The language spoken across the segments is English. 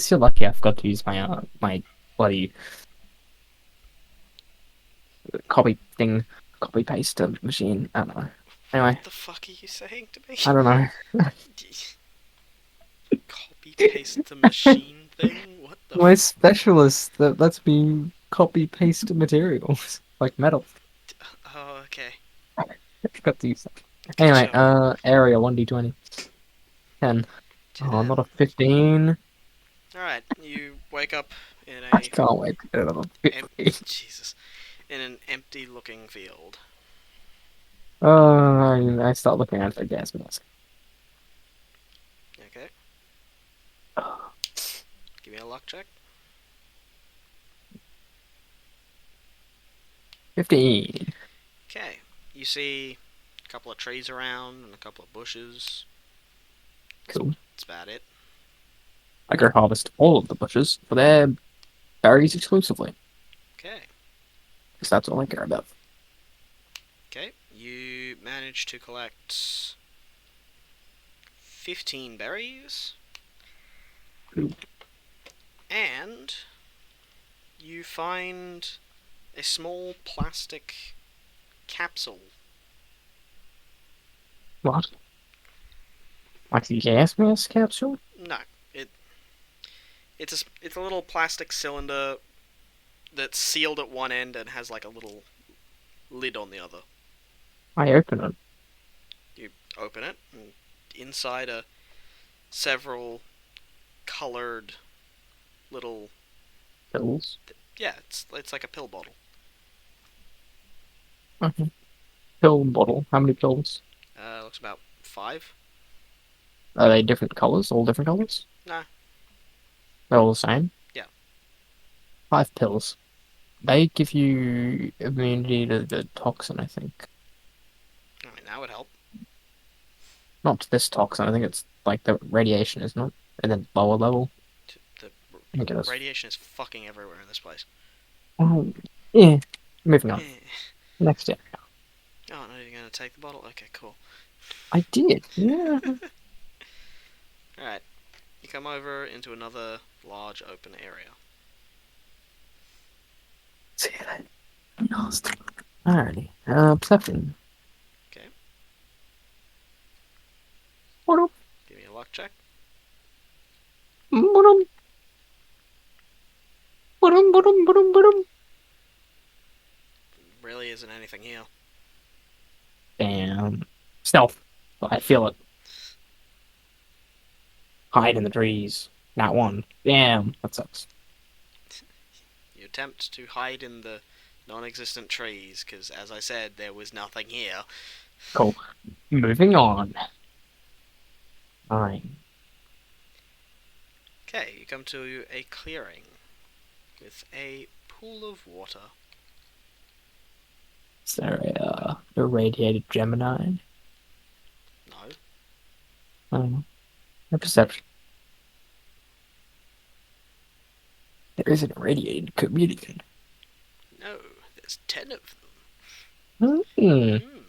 you're lucky I forgot to use my bloody copy thing, copy paste machine. I don't know. What Anyway, the fuck are you saying to me? I don't know. Copy paste the machine thing? What the My specialist that lets me copy paste materials like metal. Oh, okay. I forgot to use that. Anyway, Gotcha. area 1d20. 10. Oh, 10. not a 15. Alright, you wake up in I a can't wait to get another em 15. Jesus. In an empty looking field. I start looking at the gas mask. Okay. Give me a luck check. 15. Okay. You see a couple of trees around and a couple of bushes. That's, Cool. that's about it. I go harvest all of the bushes for their berries exclusively, Okay. because that's all I care about. Okay. You manage to collect 15 berries. Cool. And you find a small plastic capsule. What? Like the gas mask capsule? No, it it's a little plastic cylinder that's sealed at one end and has like a little lid on the other. I open it. You open it, and inside are several colored little. Pills. Yeah, it's like a pill bottle. Okay. Pill bottle. How many pills? Looks about 5. Are they different colors? All different colors? Nah, They're all the same? yeah. 5 pills. They give you immunity to the toxin, I think. I mean that would help. Not to this toxin. I think it's like the radiation, isn't it? And then lower level. The I think it is. radiation is fucking everywhere in this place. Oh, yeah. Moving on. Eh. Next step. Oh no, you're gonna take the bottle. Okay, cool. I did. Yeah. All right, you come over into another large open area. See that? Nasty. Alrighty. Perception. Okay, Ba-dum, give me a luck check. ba-dum, ba-dum, ba-dum, ba-dum, ba-dum. Really isn't anything here. Damn. Stealth. I feel it. Hide in the trees. Not one. Damn. That sucks. You attempt to hide in the non-existent trees because, as I said, there was nothing here. Cool. Moving on. Fine. Okay, you come to a clearing with a pool of water. Is there a irradiated Gemini? No, I don't know. A perception. There is an irradiated chameleon. no, there's 10 of Hmm. them.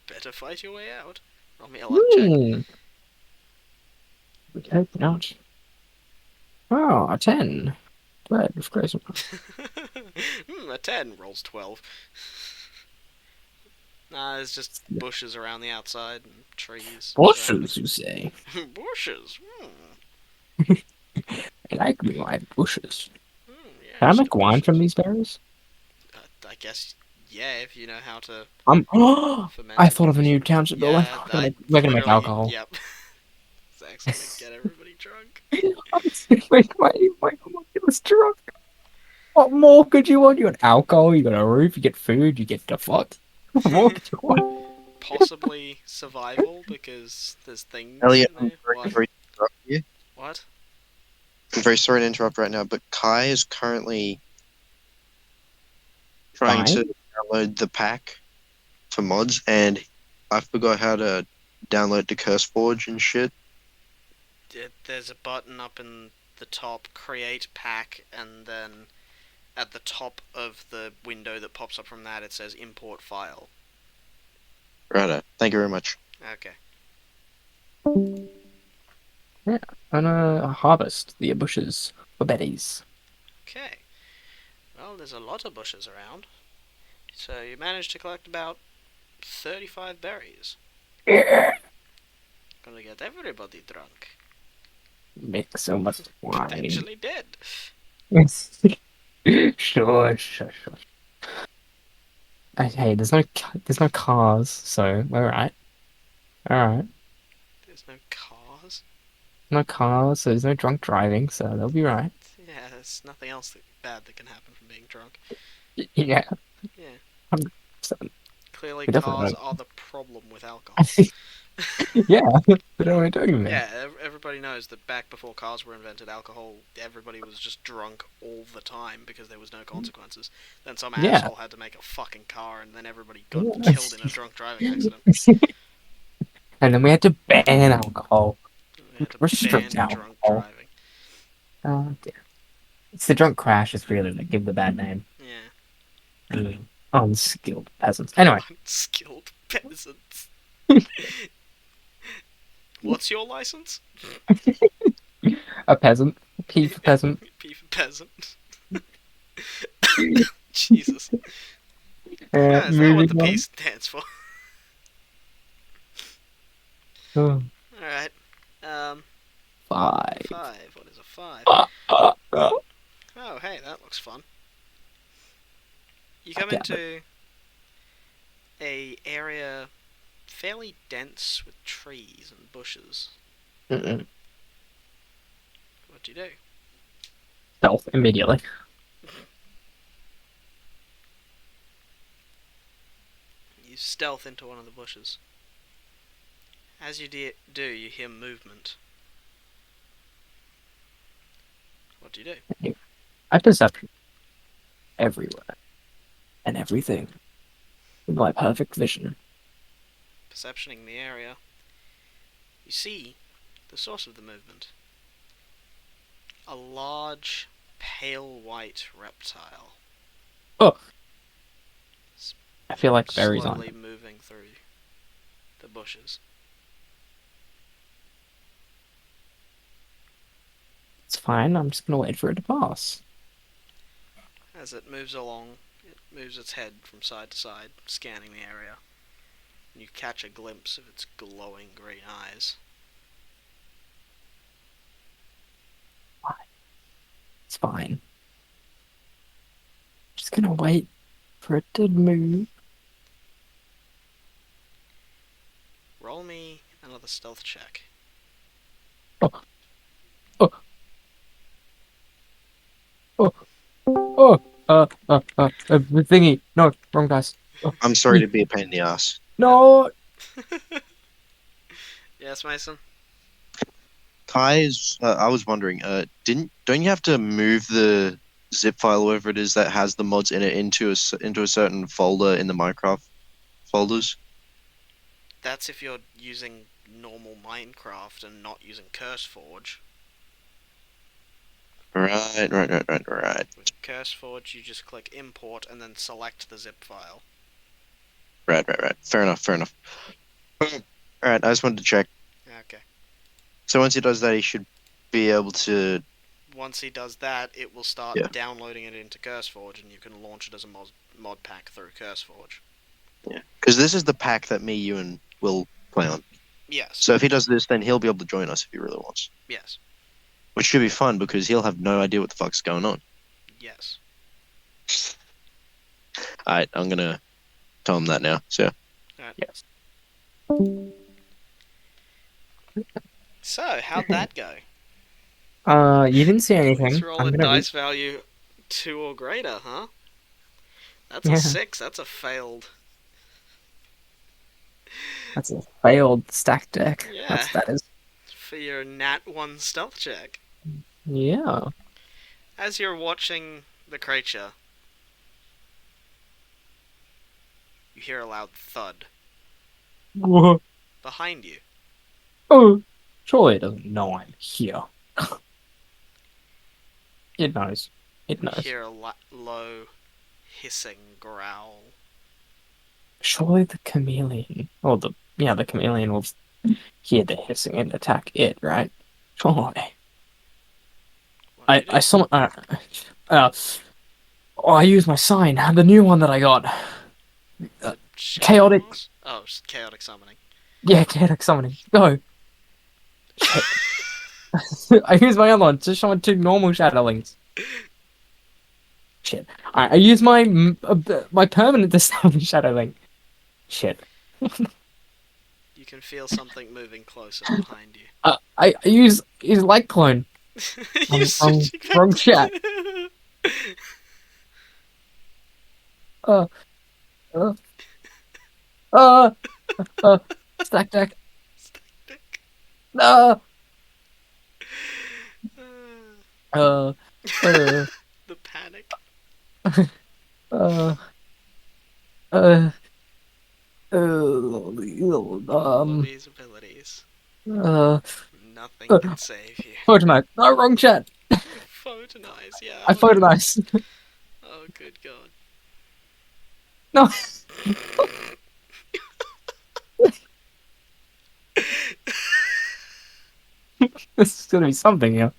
Better fight your way out. Roll me a luck check. Hmm. Okay, not. Oh, a 10. Right, of course. A 10 rolls 12. Nah, there's just bushes around the outside and trees surrounding. Bushes, you say? Bushes? I like me my bushes. Yeah, Can I just make wine from bushes. these berries? I guess, yeah, if you know how to I'm. I ferment and thought of a use. new township building. Yeah, I We're gonna make literally, alcohol. yep. Zach's gonna get everybody drunk. I'm gonna make my homunculus drunk. What more could you want? You got alcohol, you got a roof, you get food, you get the fuck. What more could you want? Possibly survival because there's things Elliot, in I'm there. very, What? very interrupt you. What? I'm very sorry to interrupt right now, but Kai is currently trying to Fine. download the pack for mods, and I forgot how to download the CurseForge and shit. There's a button up in the top, create pack, and then at the top of the window that pops up from that, it says import file. Righto. Thank you very much. Okay. Yeah, I'm gonna harvest the bushes for betties. Okay. Well, there's a lot of bushes around. So you managed to collect about 35 berries. Yeah. Gonna get everybody drunk. Make so much wine. Potentially dead. Sure, sure, sure. Hey, there's no cars, so all right, all right. There's no cars. No cars, so there's no drunk driving, so they'll be right. Yeah, there's nothing else bad that can happen from being drunk. Yeah, Yeah. 100%. Clearly, We definitely cars don't. are the problem with I alcohol. think, yeah, what am I doing there? Yeah, everybody knows that back before cars were invented, alcohol, everybody was just drunk all the time because there was no consequences. Then some Yeah. asshole had to make a fucking car, and then everybody got killed in a drunk driving accident. And then we had to ban alcohol, We had to restrict ban drunk alcohol. driving. Dear. It's the drunk crash is really that give the bad name. Yeah. Unskilled peasants. Anyway, Unskilled peasants. What's your license? a peasant. P for peasant. P for peasant. Jesus. Is that what the Moving P on. stands for? Oh, Alright. Um, 5. 5. What is a 5? Uh. Oh, hey, that looks fun. You come Damn it. into a area fairly dense with trees and bushes. Mm-mm. What do you do? Stealth immediately. You stealth into one of the bushes. As you do, you hear movement. What do you do? I perception everywhere and everything with my perfect vision. Perceptioning the area, you see the source of the movement. A large, pale white reptile. Oh, I feel like berries on. Slowly moving through the bushes. It's fine. I'm just gonna wait for it to pass. As it moves along, it moves its head from side to side, scanning the area. And you catch a glimpse of its glowing green eyes. It's fine. Just gonna wait for it to move. Roll me another stealth check. Oh, oh, oh, oh. Thingy. No, wrong dice. Oh, I'm sorry to be a pain in the ass. no. Yes, Mason? Kai is. I was wondering. Don't you have to move the zip file, whatever it is that has the mods in it, into a certain folder in the Minecraft folders? That's if you're using normal Minecraft and not using CurseForge. Right. With CurseForge, you just click import and then select the zip file. Right. Fair enough. Alright, I just wanted to check. Okay. So once he does that, he should be able to. Once he does that, it will start Yeah. downloading it into CurseForge, and you can launch it as a mod pack through CurseForge. Yeah. Because this is the pack that me, you, and Will play on. Yes. So if he does this, then he'll be able to join us if he really wants. Yes. Which should be fun because he'll have no idea what the fuck's going on. Yes. Alright, I'm gonna tell him that now. So. Yes. So, how'd that go? You didn't see anything. Let's roll I'm a gonna dice value 2 or greater, huh? That's Yeah. a 6. That's a failed. That's a failed stack deck. Yeah. That is. For your nat 1 stealth check. Yeah. As you're watching the creature, you hear a loud thud Whoa. behind you. Oh, surely it doesn't know I'm here. It knows. It You knows. hear a low, hissing growl. Surely the chameleon, or the chameleon will hear the hissing and attack it, right? Surely. What do you I do? summon. Uh, oh, I used my sign, the new one that I got. Shadow Chaotic. Moss? Oh, chaotic summoning. Yeah, chaotic summoning. Go. Shit. I used my other one to summon 2 normal shadowlings. Shit. I used my permanent to summon shadowling. Shit. You can feel something moving closer behind you. I use light clone. You Wrong, switching back wrong to- chat. Uh, uh, uh, stack deck. Uh, uh, uh, The panic. uh, Lobby's abilities. uh, Nothing uh, can save you. Photonize. No, wrong chat. Photonize, yeah. I whatever. photonize. Oh, good god. No. This is gonna be something here.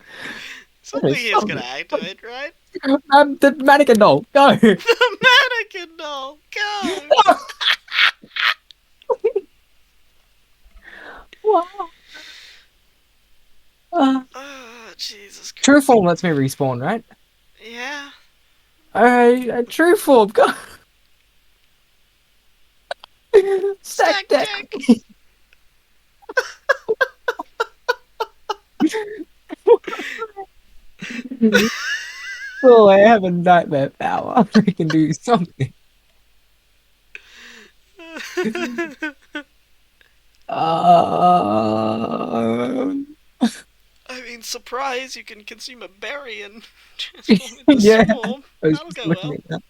Something here's gonna activate, right? The mannequin doll. Go. The mannequin doll! Go! Wow. Oh, Jesus Christ. True form lets me respawn, right? Yeah. Alright, true form, go! Stack Stack deck! deck! Oh, I have a nightmare power. I can do something. I mean, surprise, you can consume a berry and transform into Yeah, swarm. I was That'll just go looking well.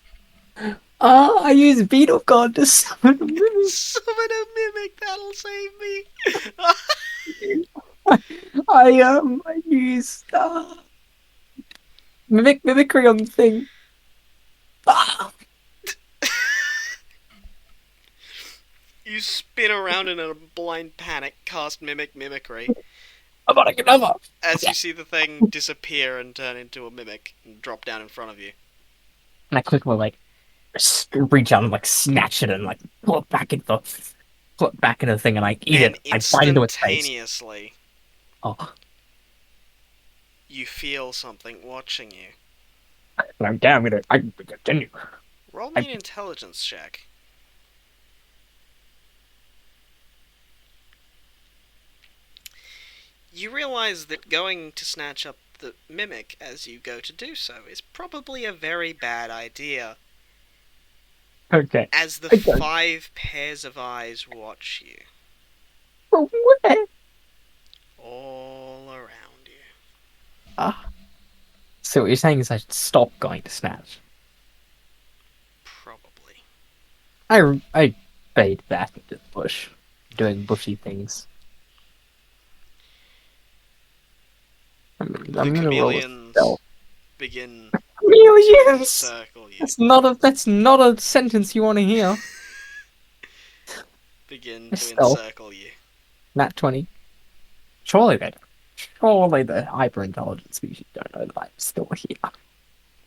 at that. I use Beetle God to summon a mimic. Summon a mimic, that'll save me. I use mimicry on the thing. Ah, You spin around in a blind panic, cast mimicry, I'm on another. as you see the thing disappear and turn into a mimic and drop down in front of you. And I quickly reach out and snatch it and pull it back into the thing and I eat And it. I bite into its face. instantaneously, Oh, you feel something watching you. and I'm down with it. I continue. Roll me an intelligence check. You realize that going to snatch up the mimic as you go to do so is probably a very bad idea, Okay. as the Okay. 5 pairs of eyes watch you From where? all around you. So what you're saying is I should stop going to snatch. Probably. I fade back into the bush, doing bushy things. I'm The gonna roll a chameleons stealth. begin to Chameleons! encircle you. That's not a sentence you want to hear. Begin to Stealth. encircle you. Nat 20. Surely the hyper intelligent species don't know that I'm still here.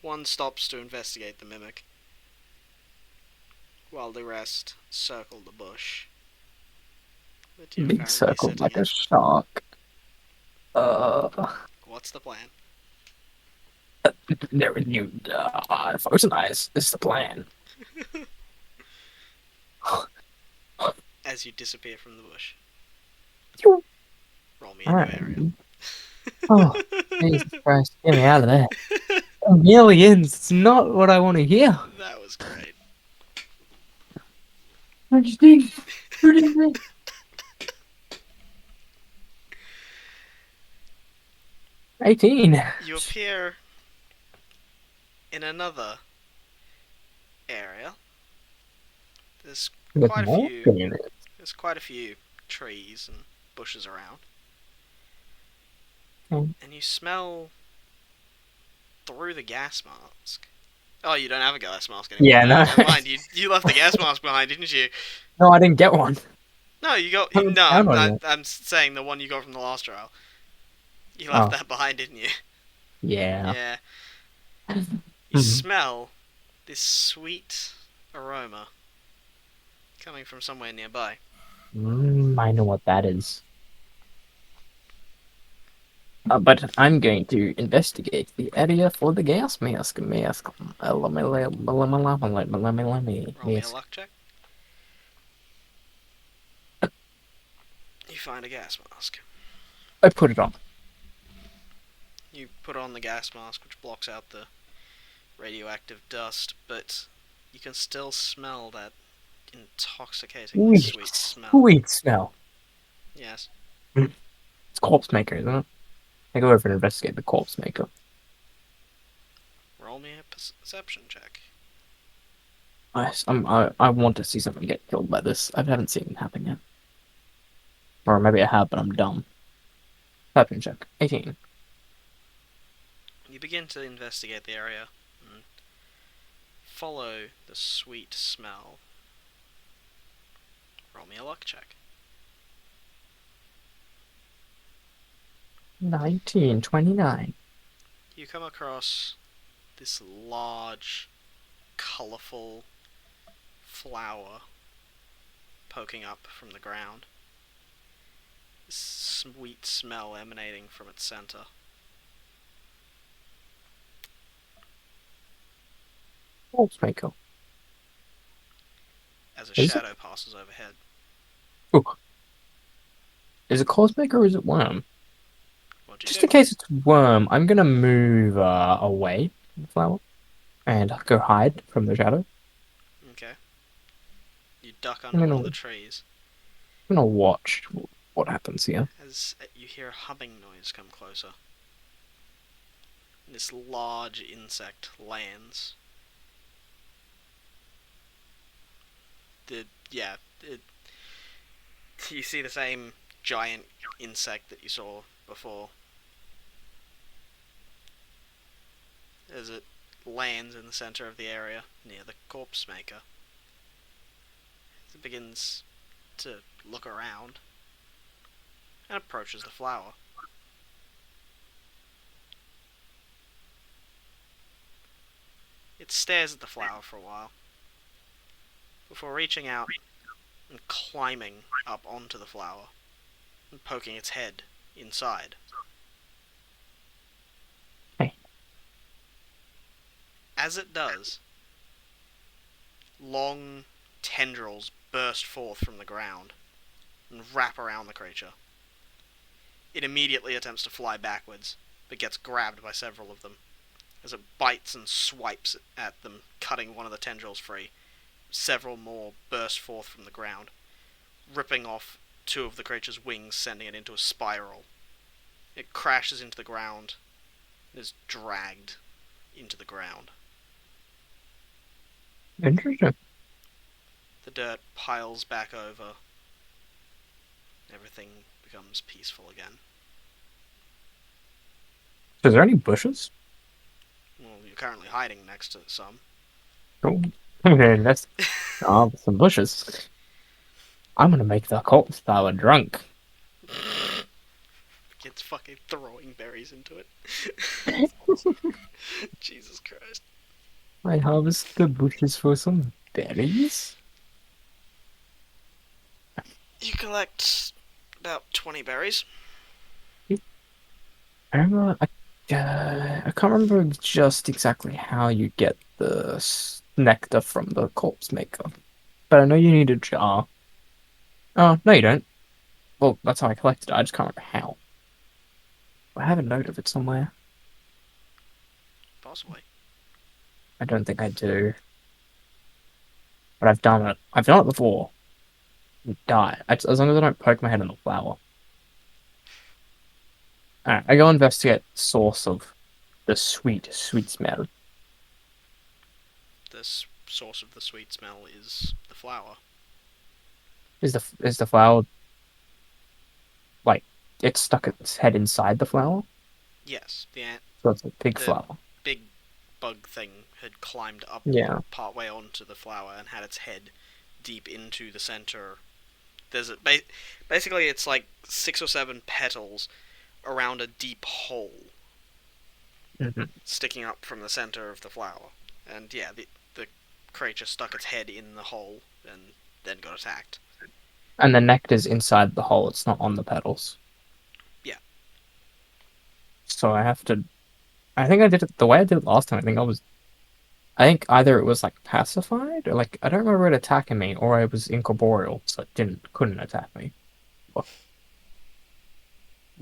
One stops to investigate the mimic, while the rest circle the bush. that you're Big currently circle sitting like in. a shark. What's the plan? There is new photonize. This is the plan. As you disappear from the bush. Phew. Roll me a new Alright. area. Oh, Jesus Christ, get me out of there. Millions, it's not what I want to hear. That was great. What do you think? What do you think? 18. You appear in another area. There's With quite a more few. in it. There's quite a few trees and bushes around. Hmm. And you smell through the gas mask. Oh, you don't have a gas mask anymore. Yeah, no. Never mind. You left the gas mask behind, didn't you? No, I didn't get one. No, you got. Haven't No, found one yet. I'm saying the one you got from the last trial. You left Oh. that behind, didn't you? Yeah. Yeah. You Mhm. smell this sweet aroma coming from somewhere nearby. I know what that is. But I'm going to investigate the area for the gas mask. Roll me a luck check. You find a gas mask. I put it on. You put on the gas mask, which blocks out the radioactive dust, but you can still smell that intoxicatingly sweet smell. Sweet smell. Yes. It's corpse maker, isn't it? I go over and investigate the corpse maker. Roll me a perception check. I want to see somebody get killed by this. I haven't seen it happen yet. Or maybe I have, but I'm dumb. Perception check. 18. You begin to investigate the area and follow the sweet smell. Roll me a luck check. 1929. You come across this large, colourful flower poking up from the ground. This sweet smell emanating from its centre. Corpse maker. As a Is it? shadow passes overhead. Ooh. Is it corpse maker or is it worm? What'd you Just do? in case it's worm, I'm gonna move away from the flower and go hide from the shadow. Okay. You duck I'm under one gonna, of the trees I'm gonna watch what happens here. as you hear a humming noise come closer. This large insect lands. You see the same giant insect that you saw before. As it lands in the center of the area near the corpse maker. As it begins to look around and approaches the flower. It stares at the flower for a while before reaching out and climbing up onto the flower and poking its head inside. Hey. As it does, long tendrils burst forth from the ground and wrap around the creature. It immediately attempts to fly backwards, but gets grabbed by several of them. As it bites and swipes at them, cutting one of the tendrils free, several more burst forth from the ground, ripping off two of the creature's wings, sending it into a spiral. It crashes into the ground and is dragged into the ground. Interesting. The dirt piles back over. Everything becomes peaceful again. Is there any bushes? Well, you're currently hiding next to some. Oh, okay, that's some bushes. I'm gonna make the corpse flower drunk. Kids fucking throwing berries into it. Jesus Christ. I harvest the bushes for some berries. You collect about 20 berries. I remember, I can't remember just exactly how you get the nectar from the corpse maker, but I know you need a jar. Oh, no, you don't. Well, that's how I collected it. I just can't remember how. I have a note of it somewhere. Possibly. I don't think I do. But I've done it. I've done it before. Die. As long as I don't poke my head in the flower. Alright, I go investigate the source of the sweet, sweet smell. The source of the sweet smell is the flower. Is the flower like it's stuck its head inside the flower? Yes, the ant, So it's a big The- flower. big bug thing had climbed up Yeah. partway onto the flower and had its head deep into the center. There's basically it's like 6 or 7 petals around a deep hole Mhm. sticking up from the center of the flower. And yeah, the creature stuck its head in the hole and then got attacked. And the nectar's inside the hole. It's not on the petals. Yeah. So I have to. I think I did it the way I did it last time. I think either it was like pacified or like I don't remember it attacking me, or I was incorporeal, so it couldn't attack me.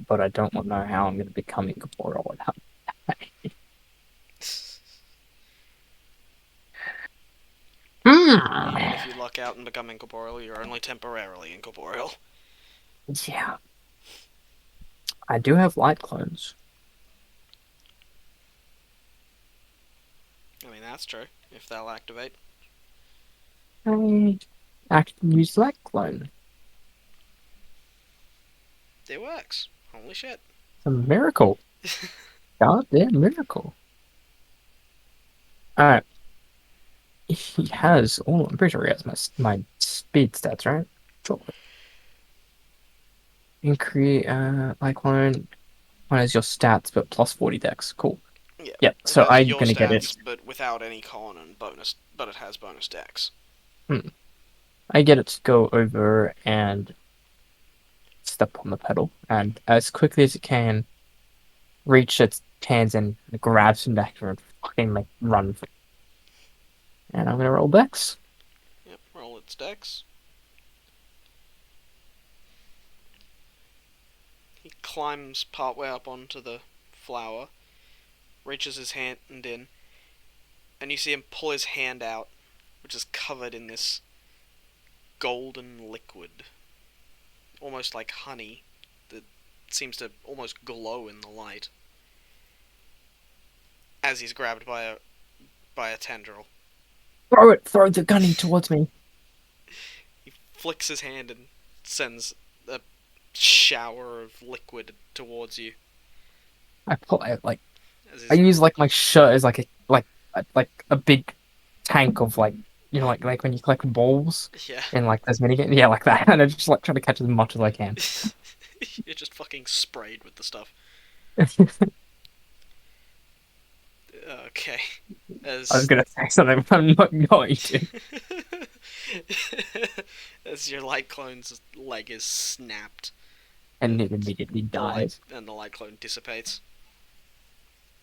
But I don't know how I'm going to become incorporeal without. Even Hmm. if you luck out and become incorporeal, you're only temporarily incorporeal. Yeah, I do have light clones. I mean, that's true, if they'll activate. I actually use light clone. It works. Holy shit. It's a miracle. Goddamn miracle. Alright. He has. Oh, I'm pretty sure he has my speed stats, right? Sure. Increase like one is your stats, but plus 40 dex. Cool. Yeah, Yep. it So has I'm your gonna get it. stats, but without any con and bonus, but it has bonus dex. I get it to go over and step on the pedal, and as quickly as it can, reach its hands and grab some nectar and fucking like run. And I'm gonna roll dex. Yep, roll its dex. He climbs partway up onto the flower, reaches his hand in, and you see him pull his hand out, which is covered in this golden liquid, almost like honey, that seems to almost glow in the light. As he's grabbed by a tendril, Throw it. Throw the gunny towards me. he flicks his hand and sends a shower of liquid towards you. I pull out like As I his, use like my shirt as like a big tank of like like when you collect balls yeah, in like those mini games. Yeah, like that. And I just like try to catch as much as I can. you're just fucking sprayed with the stuff. Okay, I was as gonna say something, but I'm not going to. as your light clone's leg is snapped, And it immediately dies. the light clone dissipates.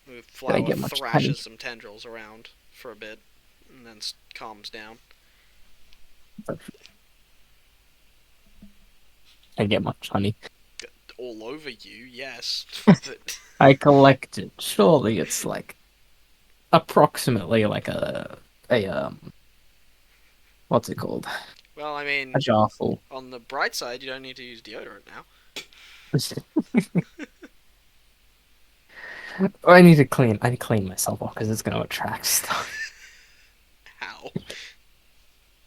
The Did I flower get much honey? thrashes some tendrils around for a bit, and then calms down. I get much honey. All over you, yes, but I collected. Surely it's like approximately like a what's it called? well, I A mean, jar full. on the bright side, you don't need to use deodorant now. I need to clean. I need to clean myself off because it's going to attract stuff. How?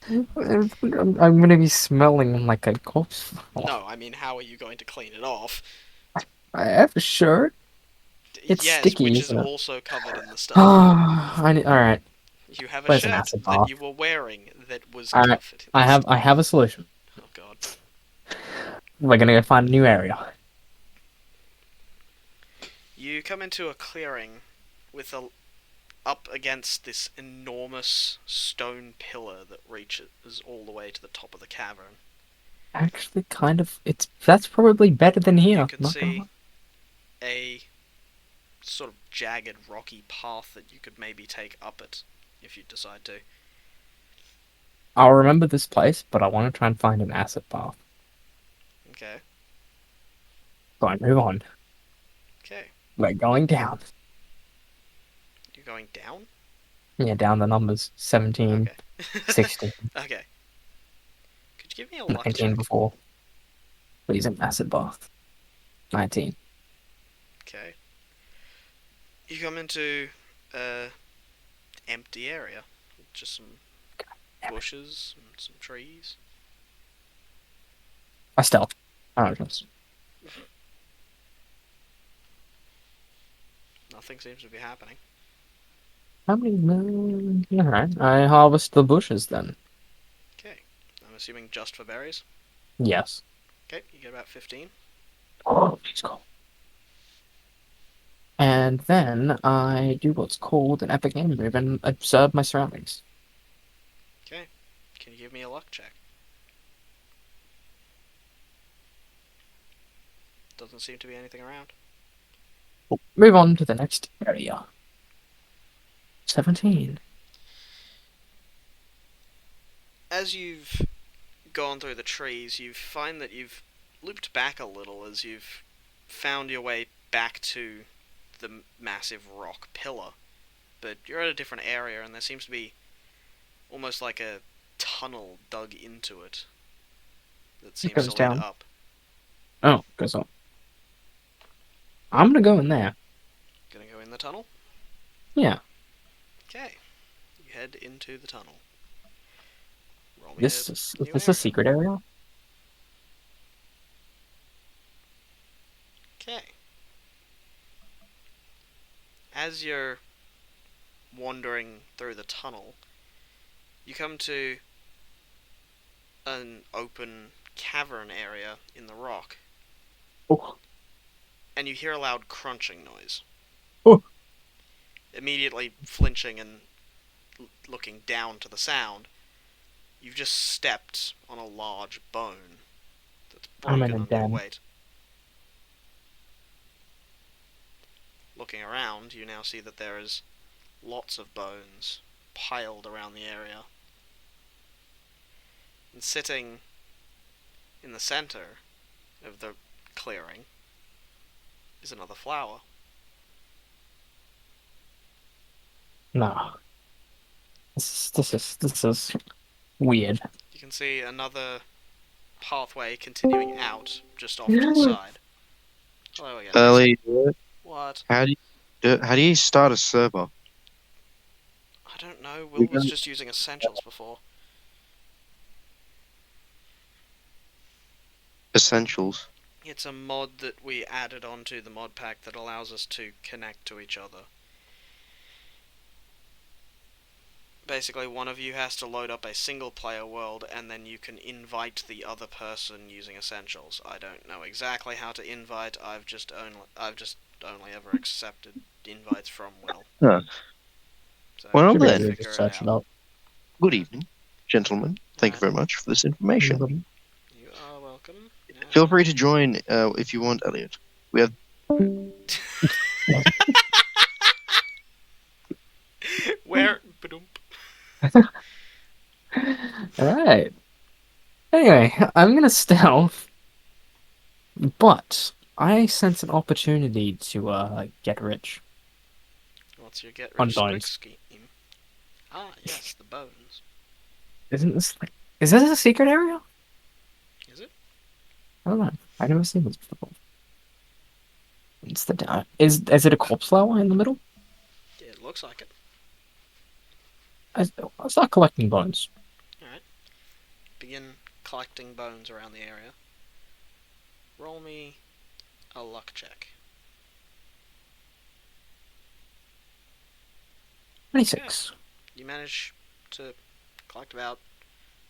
I'm going to be smelling like a corpse. No, I mean, how are you going to clean it off? I have a shirt. It's Yes, sticky, which is isn't it? also covered in the stuff. All right. You have a Where's an shirt acid that bath? you were wearing that was All right. covered in the I have a solution. Oh god. We're gonna go find a new area. You come into a clearing with up against this enormous stone pillar that reaches all the way to the top of the cavern. Actually, kind of. That's probably better than here. You can Not gonna see lie. a sort of jagged, rocky path that you could maybe take up it if you decide to. I'll remember this place, but I want to try and find an acid bath. Okay. So I move on. Okay. We're going down. You're going down? Yeah, down the numbers. 17, Okay. 16, Okay. Could you give me a luck 19 check? before. Please, an acid bath. 19. Okay. You come into a empty area. Just some bushes and some trees. I stealth. I don't trust. Nothing seems to be happening. How many? Alright. I harvest the bushes then. Okay. I'm assuming just for berries. Yes. Okay, you get about 15. Oh, let's go. And then I do what's called an epic game move and observe my surroundings. Okay. Can you give me a luck check? Doesn't seem to be anything around. Move on to the next area. 17. As you've gone through the trees, you find that you've looped back a little as you've found your way back to the massive rock pillar. But you're at a different area, and there seems to be almost like a tunnel dug into it that It seems goes to lead down. up. Oh, goes up. I'm gonna go in there. Gonna go in the tunnel? Yeah. Okay. You head into the tunnel. Roll me This a is new this a area. secret area? Okay. As you're wandering through the tunnel, you come to an open cavern area in the rock, Oh. and you hear a loud crunching noise. Oh. Immediately flinching and looking down to the sound, you've just stepped on a large bone that's I'm in broken a under your den. weight. Looking around, you now see that there is lots of bones piled around the area. And sitting in the center of the clearing is another flower. No. This is weird. You can see another pathway continuing out just off to the side. Hello again. Early. What? How do you start a server? I don't know. We Will was don't- just using Essentials before. Essentials. It's a mod that we added onto the mod pack that allows us to connect to each other. Basically, one of you has to load up a single player world, and then you can invite the other person using Essentials. I don't know exactly how to invite. I've just only ever accepted invites from Will. Huh. So Well, Should be then. able to figure just it search it out. up. Good evening, gentlemen. Thank you very much for this information. You are welcome. Feel free to join if you want, Elliot. We have Where? Ba-dum. Alright. Anyway, I'm gonna stealth, but I sense an opportunity to get rich. What's your get On rich quick bones. scheme? Ah, yes, the bones. Isn't this like... Is this a secret area? Is it? I don't know. I've never seen this before. It's the is it a corpse flower in the middle? Yeah, it looks like it. I start collecting bones. Alright. Begin collecting bones around the area. Roll me a luck check. 26. You manage to collect about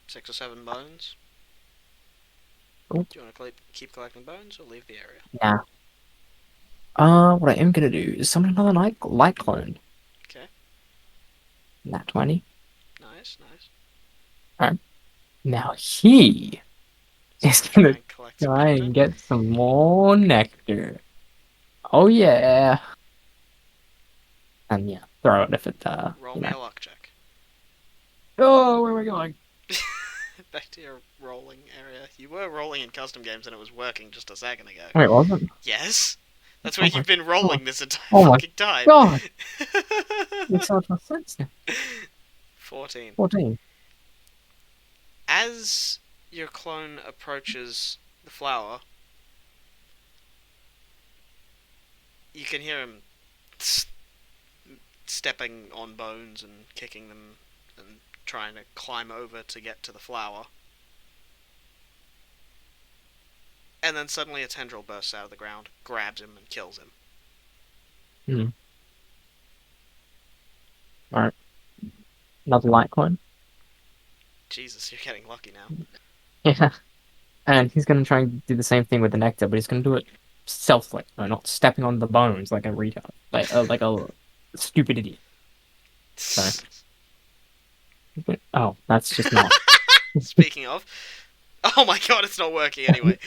6 or 7 bones. Cool. Do you want to keep collecting bones or leave the area? Nah. What I am gonna do is summon another light clone. Okay. Nat 20. Nice, nice. Now he is Try gonna and collect some try nectar. and get some more nectar. Oh yeah. And yeah, throw it if it Roll you me know. a luck check. Oh, where are we going? Back to your rolling area. You were rolling in custom games and it was working just a second ago. Wait, wasn't? Yes? That's where Oh my you've been rolling this entire Oh my fucking time. God, makes so much more sense now. 14. 14. As your clone approaches the flower, you can hear him stepping on bones and kicking them and trying to climb over to get to the flower. And then suddenly a tendril bursts out of the ground, grabs him, and kills him. Alright. Another light clone. Jesus, you're getting lucky now. Yeah. And he's gonna try and do the same thing with the nectar, but he's gonna do it stealthily, no, not stepping on the bones like a retard, like a stupid idiot. Sorry. Oh, that's just not. Speaking of, oh my god, it's not working anyway.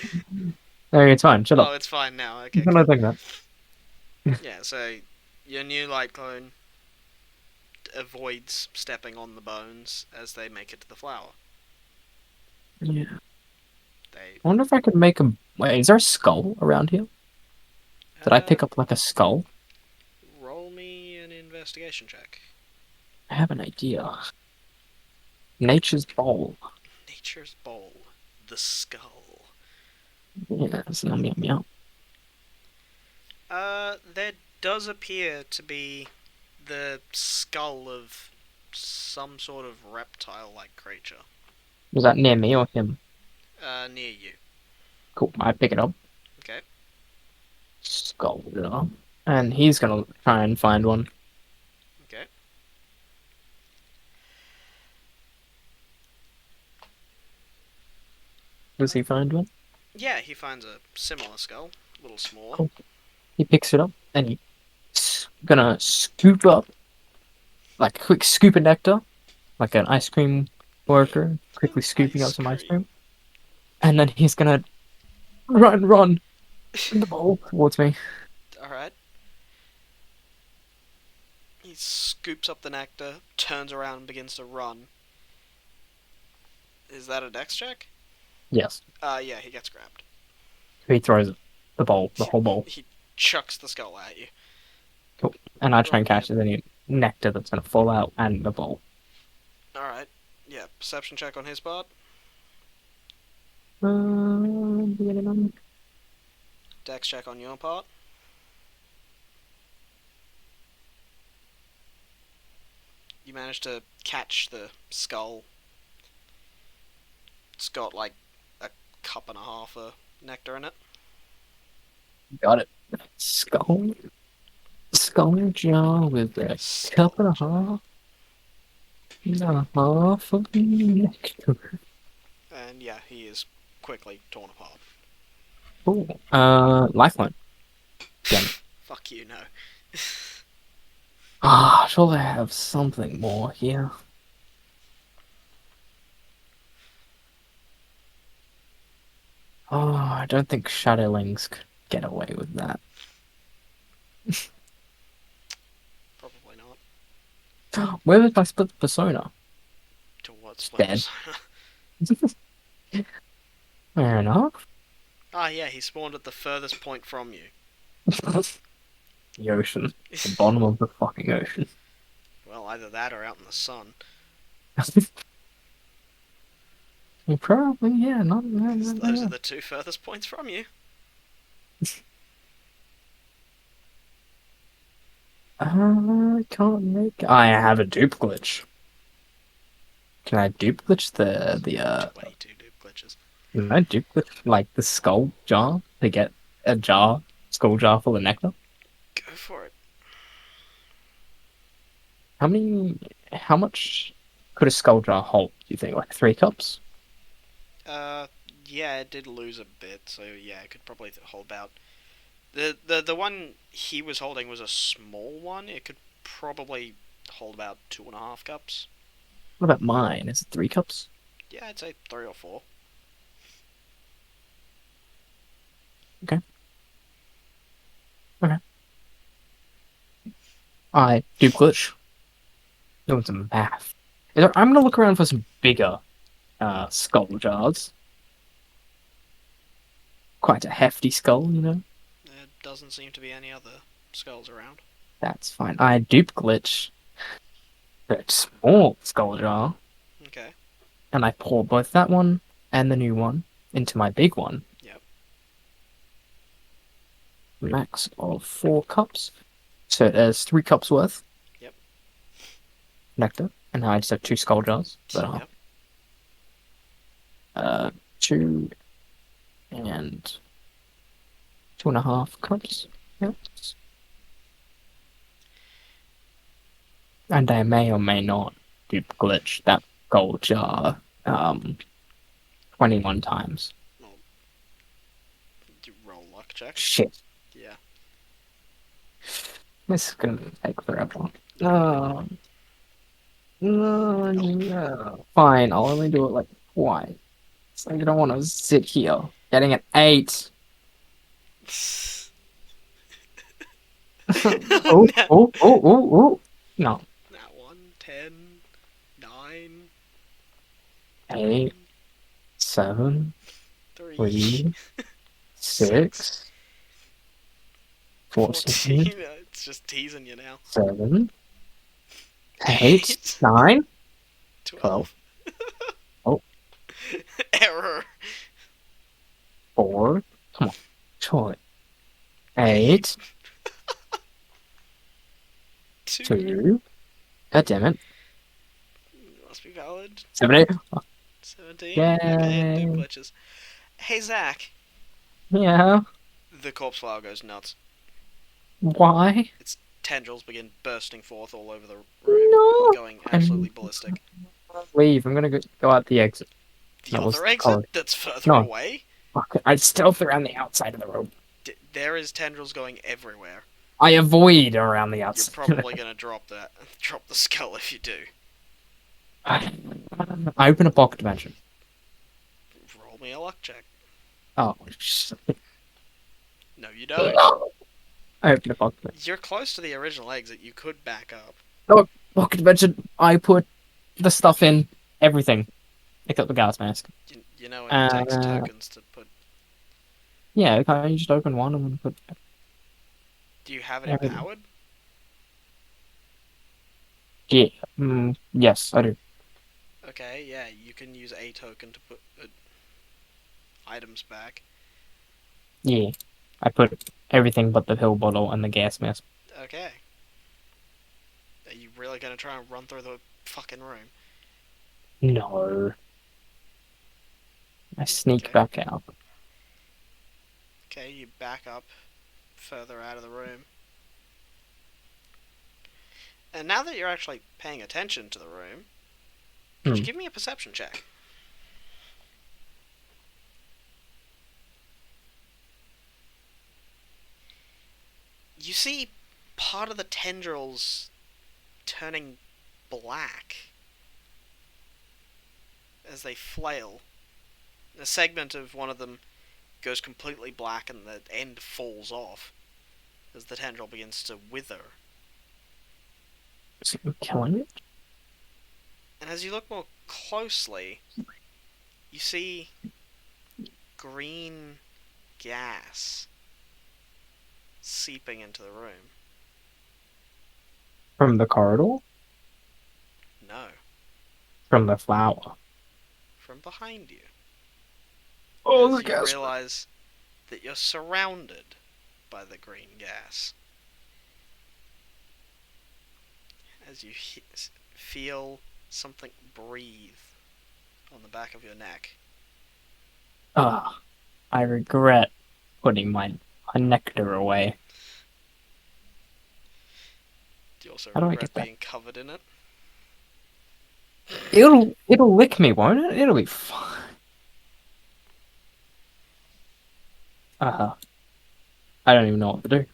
No, it's fine. Shut Oh, up. it's fine now. Okay, I'm cool. not doing that. Yeah, so your new light clone avoids stepping on the bones as they make it to the flower. Yeah. They I wonder if I could make a. Wait, is there a skull around here? Did I pick up like a skull? roll me an investigation check. I have an idea. Nature's bowl. Nature's bowl, the skull. Yes, yum yum yum. There does appear to be the skull of some sort of reptile-like creature. Was that near me or him? Near you. Cool. I pick it up. Okay. Skull. Yeah. And he's gonna try and find one. Okay. Does he find one? Yeah, he finds a similar skull, a little smaller. Cool. He picks it up and he's gonna scoop up, like a quick scoop of nectar, like an ice cream worker, quickly scooping up some ice cream. And then he's gonna run in the bowl towards me. Alright. He scoops up the nectar, turns around and begins to run. Is that a dex check? Yes. Yeah, he gets grabbed. He throws it. The bowl, the whole bowl. He chucks the skull at you. Cool. And I try and catch any nectar that's gonna fall out and the bowl. Alright. Yeah, perception check on his part. Dex check on your part. You managed to catch the skull. It's got like a cup and a half of nectar in it. Got it. Skull jar with a cup and a half. And a half of nectar. And yeah, he is quickly torn apart. Cool. Lifeline. Again. Fuck you, no. Surely I have something more here. I don't think Shadowlings could get away with that. Probably not. Where did I split the persona? To what Dead. split? Fair enough. Ah, yeah, he spawned at the furthest point from you. The ocean. The bottom of the fucking ocean. Well, either that or out in the sun. Well, probably, yeah. Not. Those are the two furthest points from you. I can't make. I have a dupe glitch. Can I dupe glitch the 22 dupe glitches. Can I dupe glitch like the skull jar to get a skull jar full of nectar? Go for it. How much could a skull jar hold? Do you think like 3 cups? Yeah, it did lose a bit, so yeah, it could probably hold about. The one he was holding was a small one. It could probably hold about 2.5 cups. What about mine? Is it 3 cups? Yeah, I'd say 3 or 4. Okay. I dupe glitch. Doing some math. I'm gonna look around for some bigger skull jars. Quite a hefty skull, you know. There doesn't seem to be any other skulls around. That's fine. I dupe glitch that small skull jar, Okay. and I pour both that one and the new one into my big one. Yep. Max of 4 cups. So there's 3 cups worth. Yep. Nectar. And now I just have 2 skull jars. Yep. 2 and 2.5 cups. Yep. And I may or may not dupe glitch that gold jar 21 times. Well, you roll luck check. Shit. Yeah. This is gonna take forever. No. No, Nope. no. Fine, I'll only do it like twice. I don't want to sit here getting an 8. Oh, Nat, oh, oh, oh, oh. No. nat 1, 10, 9, 8, 7, 3, 3, 6, 6, 14, 14. It's just teasing you now. 7, 8, 8, 9, 12. 12. Oh, Error. 4. Come on. Troy. 8, 8, 2. 2. God damn it. Must be valid. 7, 8. 17. Okay, no Yay. glitches. Hey, Zach. Yeah. The corpse flower goes nuts. Why? Its tendrils begin bursting forth all over the room, No. going absolutely ballistic. Leave. I'm gonna go out the exit. The That was other the exit code. that's further No. away, Fuck. I stealth around the outside of the room. there is tendrils going everywhere. I avoid around the You're outside. probably gonna drop the skull if you do. I open a pocket dimension. Roll me a luck check. Oh. No, you don't. I open a pocket dimension. You're close to the original exit. You could back up. Oh, pocket dimension. I put the stuff in. Everything. Except the gas mask. You know it takes Uh, tokens to put. Yeah, can you just open one and then put Do you have it everything? empowered? Yeah. Yes, I do. Okay, yeah, you can use a token to put items back. Yeah. I put everything but the pill bottle and the gas mask. Okay. Are you really gonna try and run through the fucking room? No. I sneak Okay. back out. Okay, you back up further out of the room. And now that you're actually paying attention to the room, could you give me a perception check? You see part of the tendrils turning black as they flail. A segment of one of them goes completely black and the end falls off as the tendril begins to wither. Is it killing it? And as you look more closely, you see green gas seeping into the room. From the corridor? No, From the flower? from behind you. Oh, As the you gas. realize that you're surrounded by the green gas. As you feel something breathe on the back of your neck. Ah, I regret putting my nectar away. Do you also How do I regret get that? being covered in it? It'll lick me, won't it? It'll be fine. I don't even know what to do.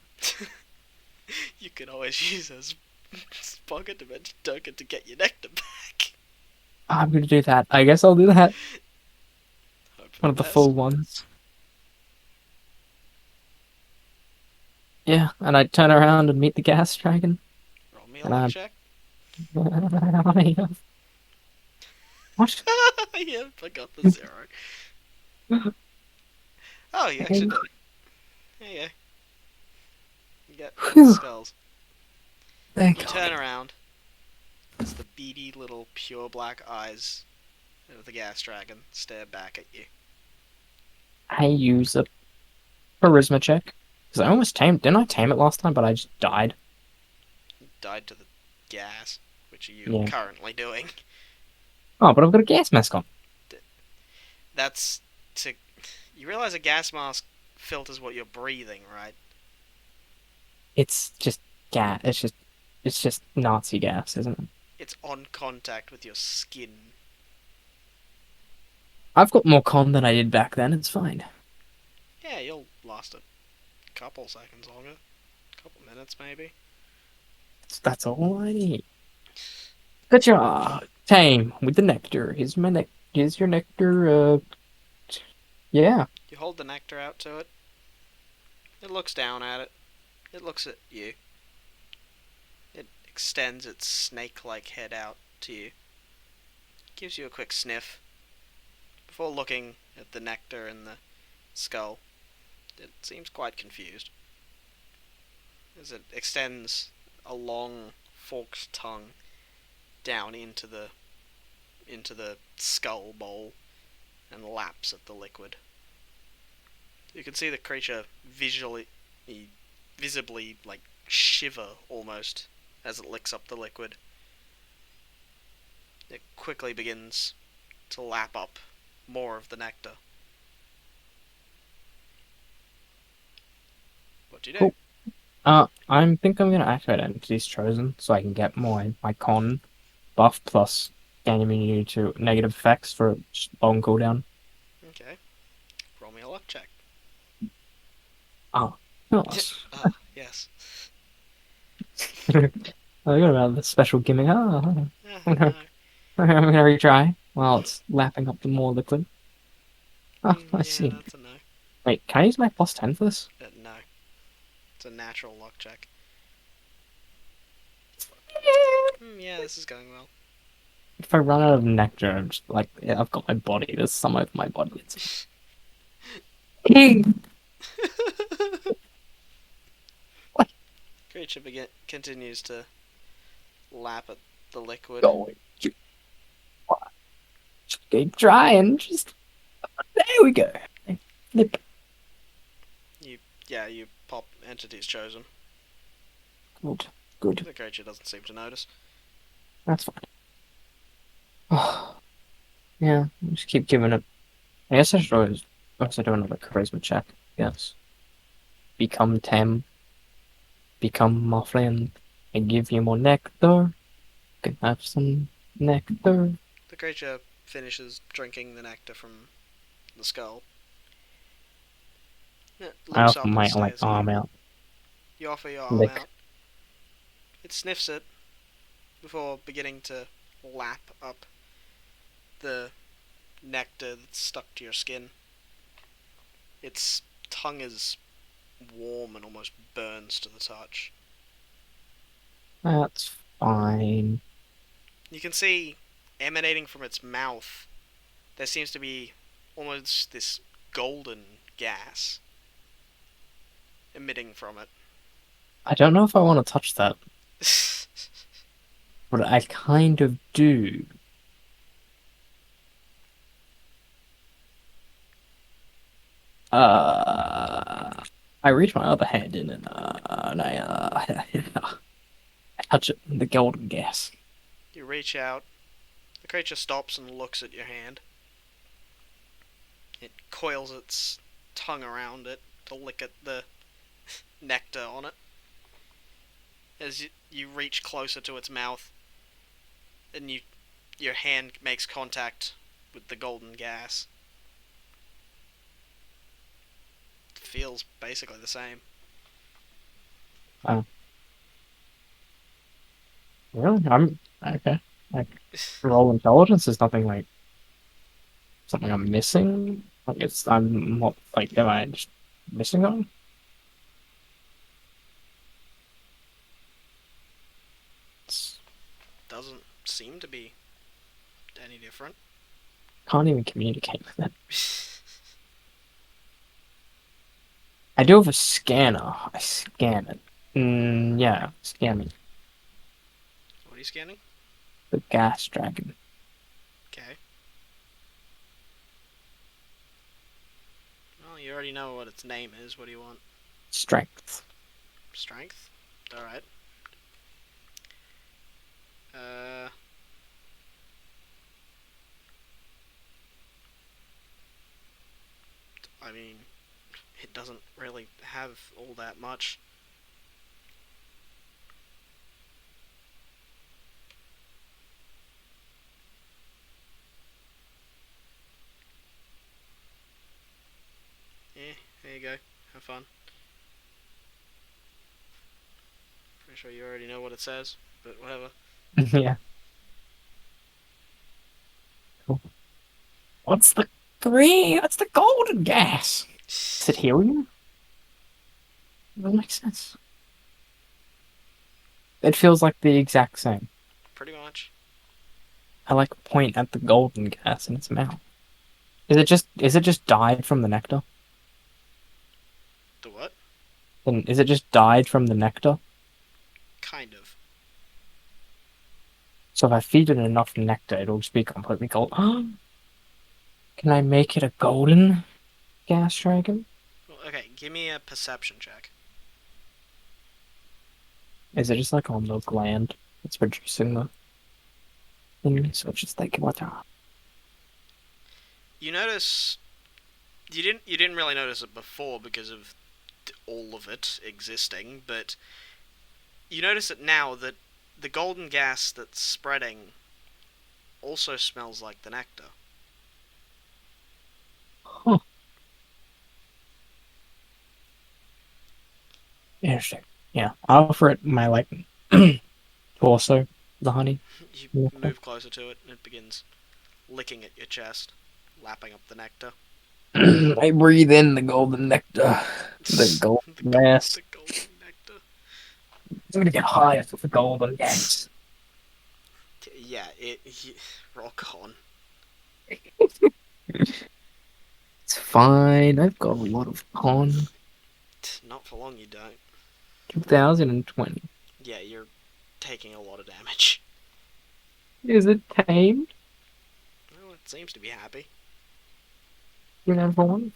You can always use a pocket dimension token to get your nectar back. I'm gonna do that. I guess I'll do that. Hope for One of the best. full ones. Yeah, and I turn around and meet the gas dragon. Roll me a And luck check. What? Yep, I got the 0. Oh, you actually did. There you go. You get Whew. skulls. Thank You God. turn around as the beady little pure black eyes of the gas dragon stare back at you. I use a charisma check. Because I almost tamed. Didn't I tame it last time? But I just died. You died to the gas, which are you Yeah. currently doing. Oh, but I've got a gas mask on. That's to. You realize a gas mask filters what you're breathing, right? It's just gas. It's just Nazi gas, isn't it? It's on contact with your skin. I've got more con than I did back then. It's fine. Yeah, you'll last it. Couple seconds longer. Couple minutes, maybe. That's all I need. Good job. Tame with the nectar. Here's my Here's your nectar. Yeah. You hold the nectar out to it. It looks down at it. It looks at you. It extends its snake-like head out to you. Gives you a quick sniff. Before looking at the nectar in the skull, it seems quite confused. As it extends a long, forked tongue down into the skull bowl and laps at the liquid. You can see the creature visibly, like, shiver almost as it licks up the liquid. It quickly begins to lap up more of the nectar. What do you do? Cool. I think I'm gonna activate Entities Chosen so I can get my con buff plus gain immunity to negative effects for a long cooldown. Okay. Roll me a luck check. Oh, nice. Ah, yes. I got about the special gimmick. Oh, Ah, no. I'm gonna retry while it's lapping up the more liquid. Oh, I Yeah, see. that's a no. Wait, can I use my plus 10 for this? No. It's a natural luck check. Yeah, this is going well. If I run out of nectar, I'm just like, yeah, I've got my body. There's some over my body. It's... Creature continues to lap at the liquid. Going. Just keep trying. Just there we go. Flip. You pop entities chosen. Good. Good. The creature doesn't seem to notice. That's fine. Oh, yeah, just keep giving it. I guess I should always also do another charisma check. Yes. Become Tem. Become my friend. And give you more nectar. You can have some nectar. The creature finishes drinking the nectar from the skull. It I looks offer up and my stares at arm you. out. You offer your arm Lick. out. It sniffs it before beginning to lap up the nectar that's stuck to your skin. Its tongue is warm and almost burns to the touch. That's fine. You can see emanating from its mouth, there seems to be almost this golden gas emitting from it. I don't know if I want to touch that, but I kind of do. I reach my other hand in and I touch it, the golden gas. You reach out. The creature stops and looks at your hand. It coils its tongue around it to lick at the nectar on it. As you reach closer to its mouth, and your hand makes contact with the golden gas. It feels basically the same. Really? I'm okay. Like roll intelligence is nothing like something I'm missing. Like I'm not like am I just missing on? Doesn't seem to be any different. Can't even communicate with it. I do have a scanner. I scan it. Yeah, scan it. What are you scanning? The gas dragon. Okay. Well, you already know what its name is. What do you want? Strength. Strength? Alright. I mean, it doesn't really have all that much. There you go. Have fun. sure you already know what it says, but whatever. Yeah. Cool. What's the green? What's the golden gas? Is it helium? That makes sense. It feels like the exact same. Pretty much. I like point at the golden gas in its mouth. Is it just dyed from the nectar? The what? And is it just dyed from the nectar? Kind of. So if I feed it enough nectar, it'll just be completely gold. Can I make it a golden gas dragon? Well, okay, give me a perception check. Is it just like on the gland that's producing the thing? So it's just like what? You notice you didn't really notice it before because of all of it existing, but you notice it now that the golden gas that's spreading also smells like the nectar. Huh. Interesting. Yeah, I'll offer it my like torso, the honey. You Yeah. move closer to it and it begins licking at your chest, lapping up the nectar. I breathe in the golden nectar, the golden gas. The golden nectar. I'm gonna get high off of the golden gas. Yeah, rock on. It's fine. I've got a lot of con. Not for long, you don't. 2020. Yeah, you're taking a lot of damage. Is it tamed? Well, it seems to be happy. You know, for one.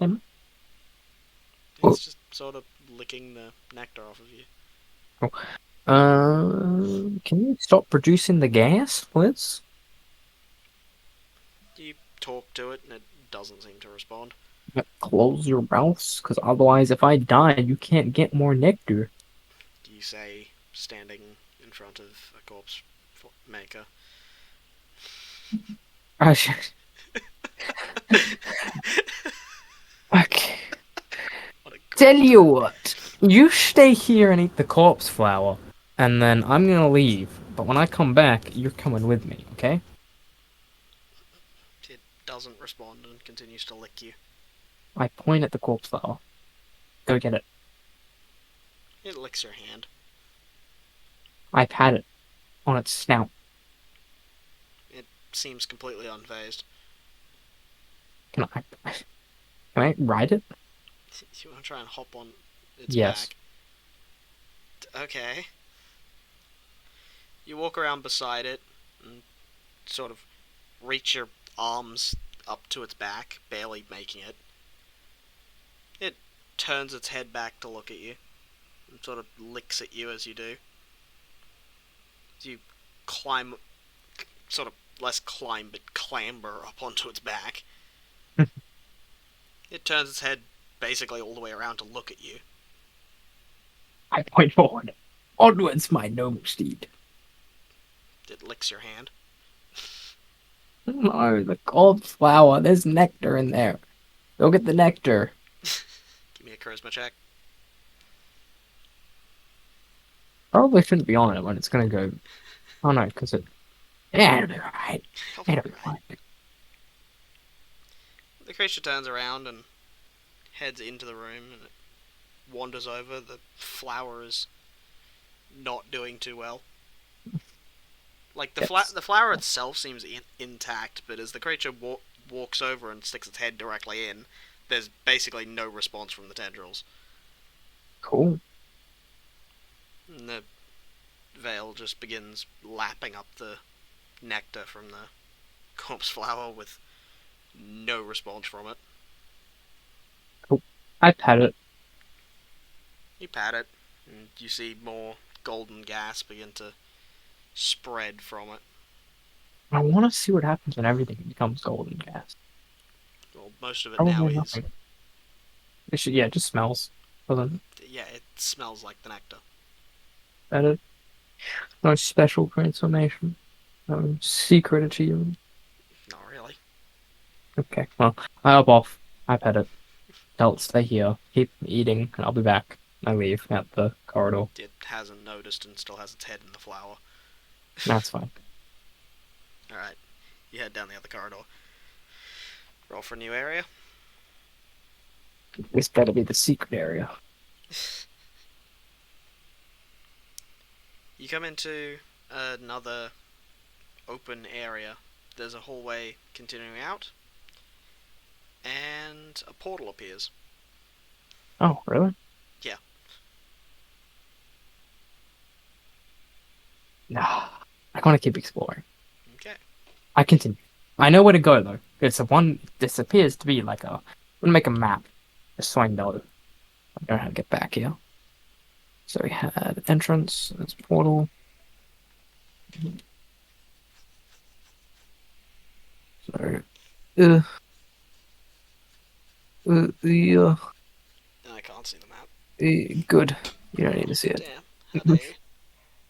It's just sort of licking the nectar off of you. Can you stop producing the gas, please? You talk to it and it doesn't seem to respond. Close your mouths, because otherwise, if I die, you can't get more nectar. You say, standing in front of a corpse maker. I should. Okay. What a Tell you what, you stay here and eat the corpse flower, and then I'm gonna leave. But when I come back, you're coming with me, okay? It doesn't respond and continues to lick you. I point at the corpse flower. Go get it. It licks your hand. I pat it on its snout. Seems completely unfazed. Can I ride it? You want to try and hop on its Yes. back? Okay. You walk around beside it and sort of reach your arms up to its back, barely making it. It turns its head back to look at you and sort of licks at you as you do. You climb, sort of less climb but clamber up onto its back. It turns its head basically all the way around to look at you. I point forward. Onwards, my noble steed. It licks your hand. No, the corpse flower. There's nectar in there. Go get the nectar. Give me a charisma check. Probably shouldn't be on it when it's gonna go. Oh no, because it. Yeah, it'll be alright. It'll be fine. The creature turns around and heads into the room and it wanders over. The flower is not doing too well. Like, the flower itself seems intact, but as the creature walks over and sticks its head directly in, there's basically no response from the tendrils. Cool. And the veil just begins lapping up the nectar from the corpse flower with no response from it. I pat it. You pat it, and you see more golden gas begin to spread from it. I want to see what happens when everything becomes golden gas. Well, most of it Probably now is. nothing. It just smells. Doesn't Yeah, it smells like the nectar. it? No special transformation. No secret achievement. Not really. Okay, well, I hop off. I pet it. Tell it stay here. Keep eating, and I'll be back. I leave out the corridor. It hasn't noticed and still has its head in the flower. That's fine. Alright, you head down the other corridor. Roll for a new area. This better be the secret area. You come into another open area. There's a hallway continuing out, and a portal appears. Oh, really? Yeah. Nah. I want to keep exploring. Okay. I continue. I know where to go though. It's a one. This appears to be like a. I'm gonna make a map, just so I know. I know how to get back here. So we had entrance. There's portal. So, yeah, I can't see the map. good. You don't need to see it. Damn. How dare you.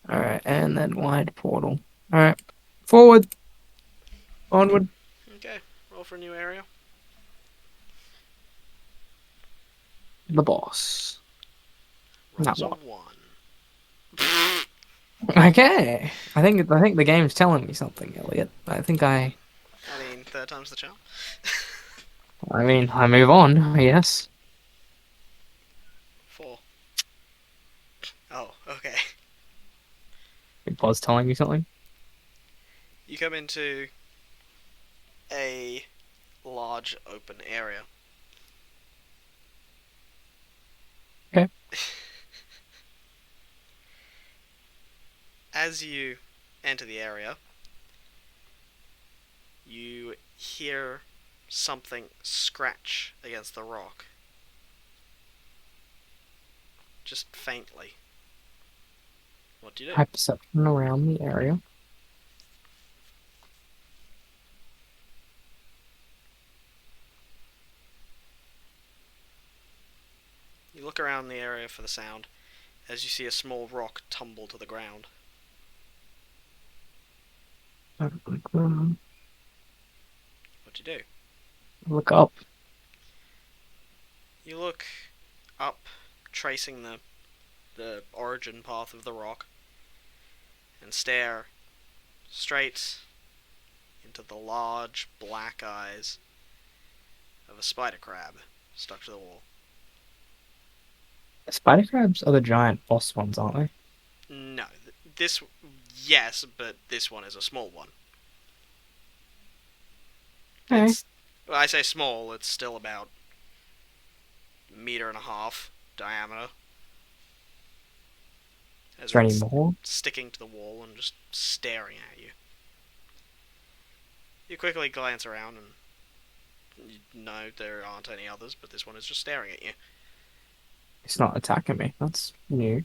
All right, and then wide portal. All right, forward, onward. Okay. Roll for a new area. The boss. Rolls Not a one. 1. Okay, I think the game's telling me something, Elliot. I think I mean, third time's the charm. I move on. Yes. 4. Oh, okay. It was telling me something. You come into a large open area. Okay. As you enter the area, you hear something scratch against the rock. Just faintly. What do you do? High perception around the area. You look around the area for the sound as you see a small rock tumble to the ground. Look What do you do? up. You look up, tracing the origin path of the rock, and stare straight into the large black eyes of a spider crab stuck to the wall. Spider crabs are the giant boss ones, aren't they? No, this, yes, but this one is a small one. Okay. Well, I say small, it's still about 1.5 meters diameter. Is there any more? Sticking to the wall and just staring at you. You quickly glance around and you know there aren't any others, but this one is just staring at you. It's not attacking me. That's new.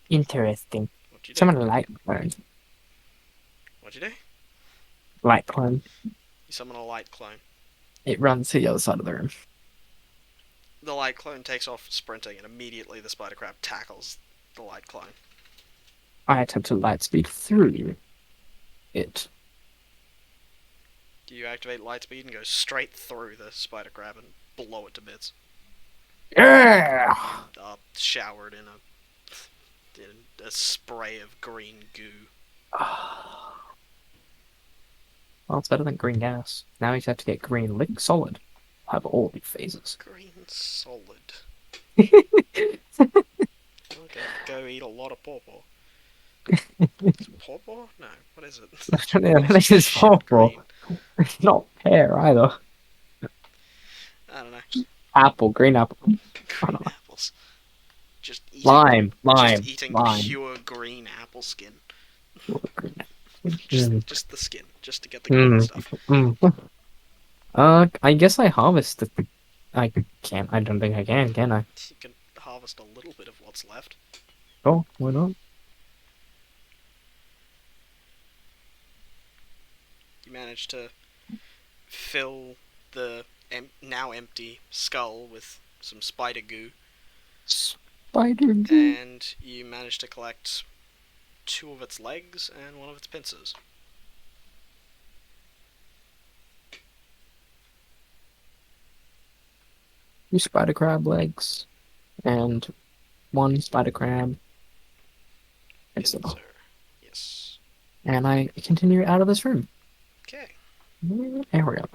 Interesting. What you do? Summon a light clone. What you do? Light clone. You summon a light clone. It runs to the other side of the room. The light clone takes off sprinting, and immediately the spider crab tackles the light clone. I attempt to light speed through it. You activate light speed and go straight through the spider crab and blow it to bits. Yeah! Showered in a spray of green goo. Well, it's better than green gas. Now you just have to get green lick solid. Have all the phases. Green solid. Okay, go eat a lot of pawpaw. Pawpaw? No, what is it? Yeah, this is Shit awful. green. It's not pear either. I don't know. Apple, green apple. Green apples. Just eating, Lime, just eating lime. pure green apple skin. Green. Just the skin, just to get the green stuff. I guess I harvest the. I can't. I don't think I can I? You can harvest a little bit of what's left. Oh, why not? You manage to fill the now empty skull with some spider goo, Spider goo. and you manage to collect 2 of its legs and 1 of its pincers. 2 spider crab legs and 1 spider crab pencil. Pincer. Yes. And I continue out of this room. Okay. Area.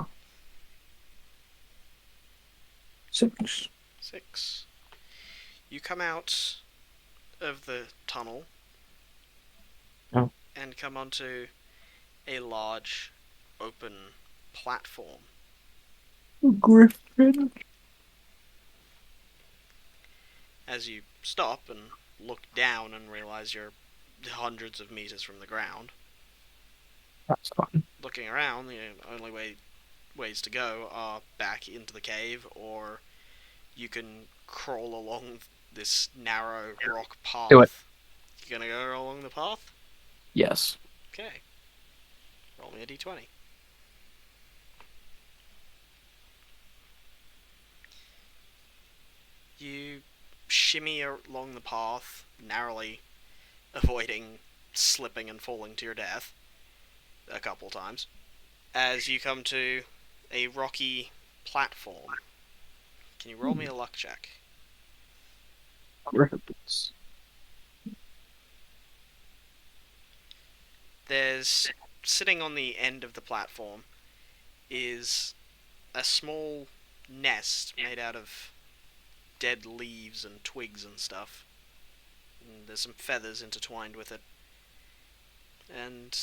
6. 6. You come out of the tunnel Oh. and come onto a large open platform. Griffin. As you stop and look down and realize you're hundreds of meters from the ground, That's fun. looking around, the only ways to go are back into the cave, or you can crawl along this narrow rock path. Do it. You gonna go along the path? Yes. Okay. Roll me a d20. You shimmy along the path, narrowly avoiding slipping and falling to your death a couple times, as you come to a rocky platform. Can you roll me a luck check? Griffins. There's, sitting on the end of the platform, is a small nest made out of dead leaves and twigs and stuff. And there's some feathers intertwined with it. And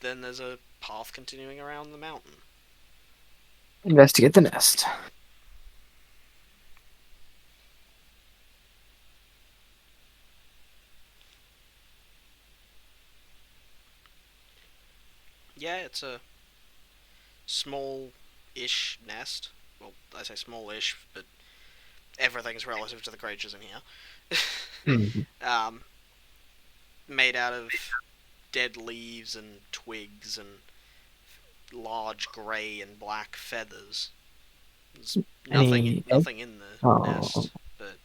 then there's a path continuing around the mountain. Investigate the nest. Yeah, it's a small-ish nest. Well, I say small-ish, but everything's relative to the creatures in here. Made out of dead leaves and twigs and large grey and black feathers. There's Any nothing in the Oh. nest, but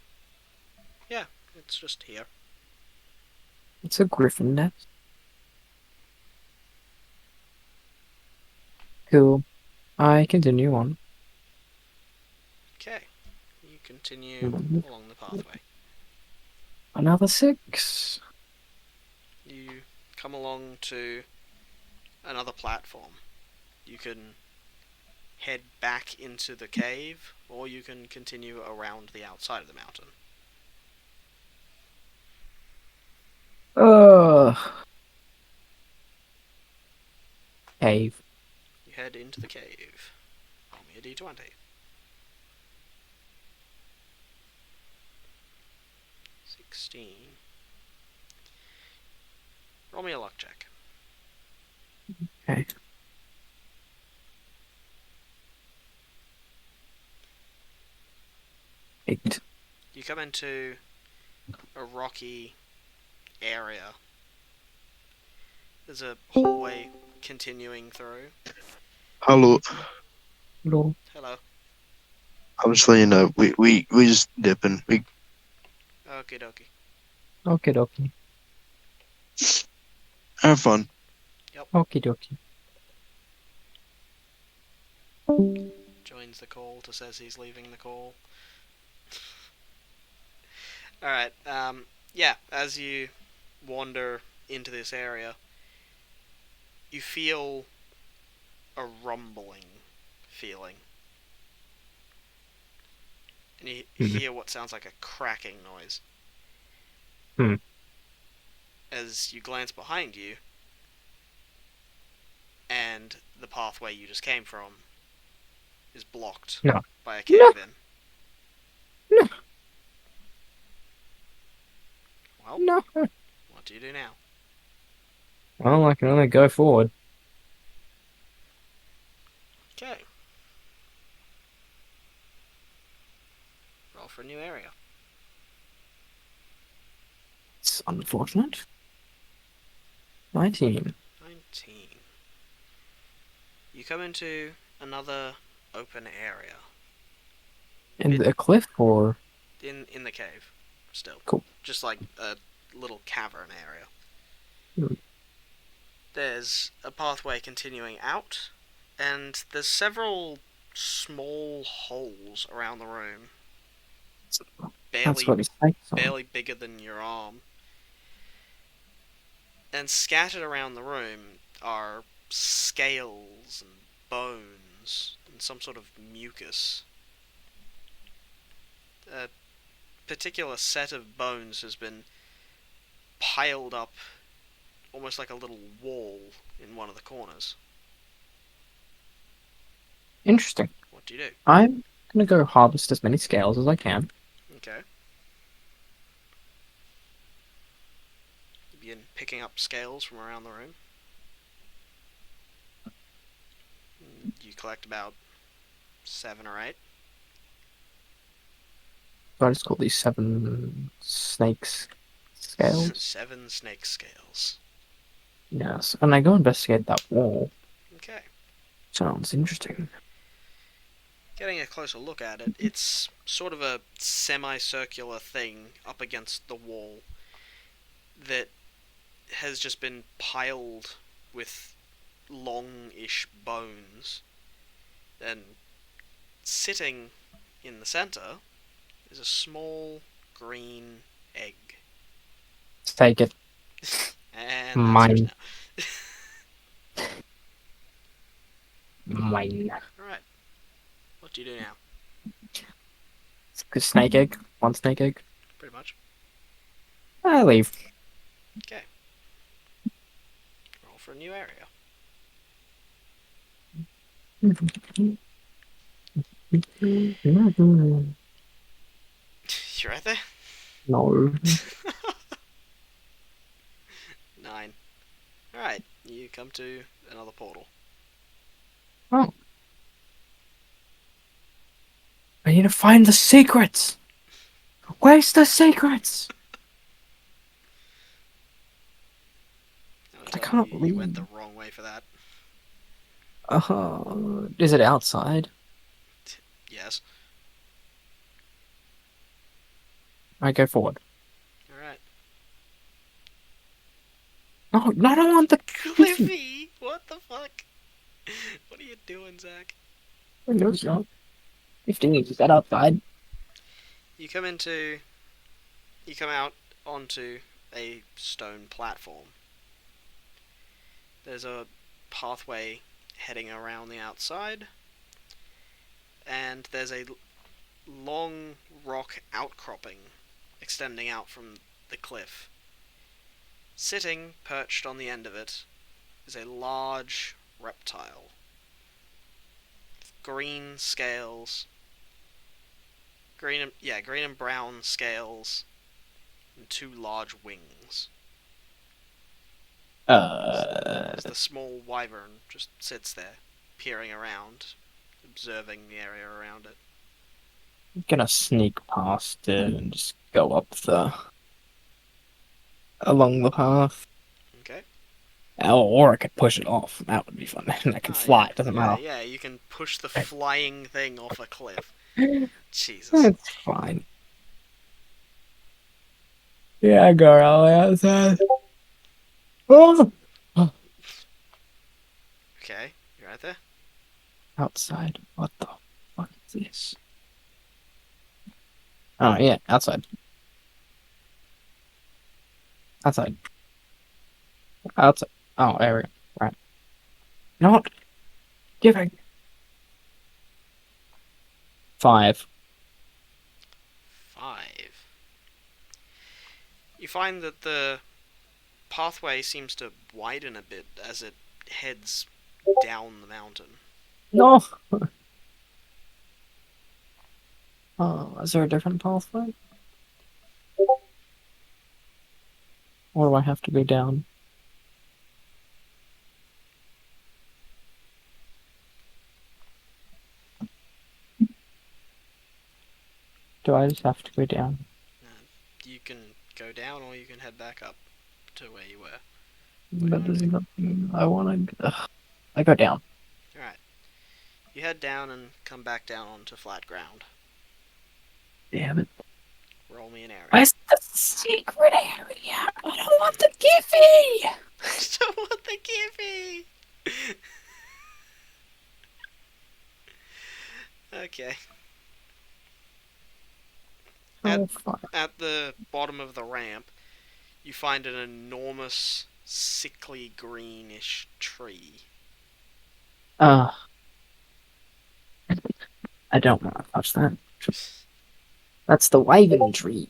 yeah, it's just here. It's a griffin nest. Cool. I continue on. Okay, you continue Mhm. along the pathway. Another 6. You come along to another platform. You can head back into the cave, or you can continue around the outside of the mountain. Cave. You head into the cave. Roll me a d20. 16. Roll me a luck check. Okay. 8. You come into a rocky area. There's a hallway continuing through. Hello. Hello. Hello. I'm just letting you know, we just dipping. We Okie dokie. Okie dokie. have fun. Okie dokie. Joins the call to says he's leaving the call. Alright, yeah, as you wander into this area, you feel a rumbling feeling. And you hear what sounds like a cracking noise. Hmm. As you glance behind you, and the pathway you just came from is blocked No. by a cave-in. No. Well, No. what do you do now? Well, I can only go forward. Okay. Roll for a new area. It's unfortunate. 19. 19. You come into another open area. In the cliff or? In the cave, still. Cool. Just like a little cavern area. Hmm. There's a pathway continuing out, and there's several small holes around the room, That's barely what his snakes are. barely bigger than your arm. And scattered around the room are scales and bones and some sort of mucus. A particular set of bones has been piled up almost like a little wall in one of the corners. Interesting. What do you do? I'm gonna go harvest as many scales as I can. Okay. You begin picking up scales from around the room. You collect about 7 or 8. So I just call these 7 snakes scales. 7 snake scales. Yes, and I go investigate that wall. Okay. Sounds interesting. Getting a closer look at it, it's sort of a semicircular thing up against the wall that has just been piled with long-ish bones. And sitting in the center is a small green egg. Let's take it. And that's yours Mine. now. Mine. Alright. What do you do now? It's a snake egg. 1 snake egg. Pretty much. I leave. Okay. Roll for a new area. You right there? No. 9. Alright, you come to another portal. Oh. I need to find the secrets. Where's the secrets? I can't You went read. the wrong way for that. Is it outside? Yes. I go forward. Alright. No, no, I don't want the cliffy. Cliffy! What the fuck? What are you doing, Zach? Windows not. 15 is that outside? You come out onto a stone platform. There's a pathway heading around the outside, and there's a long rock outcropping extending out from the cliff. Sitting, perched on the end of it, is a large reptile. Green scales. Green and brown scales, and 2 large wings. As the small wyvern just sits there, peering around, observing the area around it. I'm gonna sneak past it and just go up along the path. Okay. Or I could push it off. That would be fun. And I can fly. It doesn't matter. Yeah, you can push the flying thing off a cliff. Jesus. It's fine. Yeah, girl, outside. Oh! Okay, you right there? Outside. What the fuck is this? Oh, yeah, outside. Outside. Outside. Oh, there we go. Right. Not giving. 5. 5. You find that the pathway seems to widen a bit as it heads down the mountain. No! Oh, is there a different pathway? Or do I have to go down? Do I just have to go down? You can go down or you can head back up to where you were. But there's nothing I want to. I go down. Alright. You head down and come back down onto flat ground. Damn it. Roll me an area. Where's the secret area? I don't want the Giffy! I don't want the Giffy! you find an enormous, sickly greenish tree. Uh, I don't want to touch that. That's the Wyvern tree.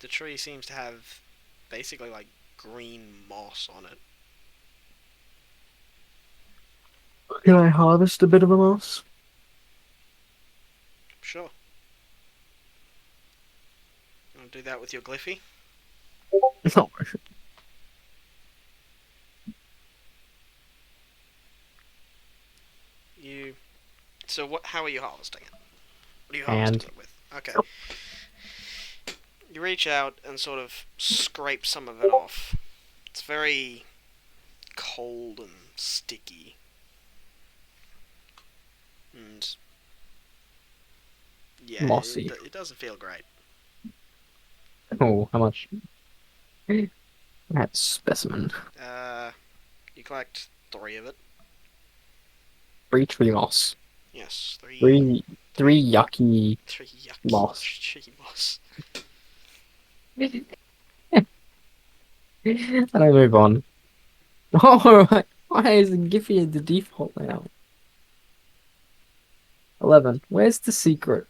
The tree seems to have basically like green moss on it. Can I harvest a bit of a moss? Sure. You want to do that with your Glyphy? No. You. So what? How are you harvesting it? What are you And harvesting it with? Okay. You reach out and sort of scrape some of it off. It's very cold and sticky. And yeah, mossy. it doesn't feel great. Oh, how much? That specimen. You collect 3 of it. 3 tree moss. Yes, 3. 3 yucky 3 yucky moss. tree moss. And I move on. Oh, why is Giphy the default now? 11. Where's the secret?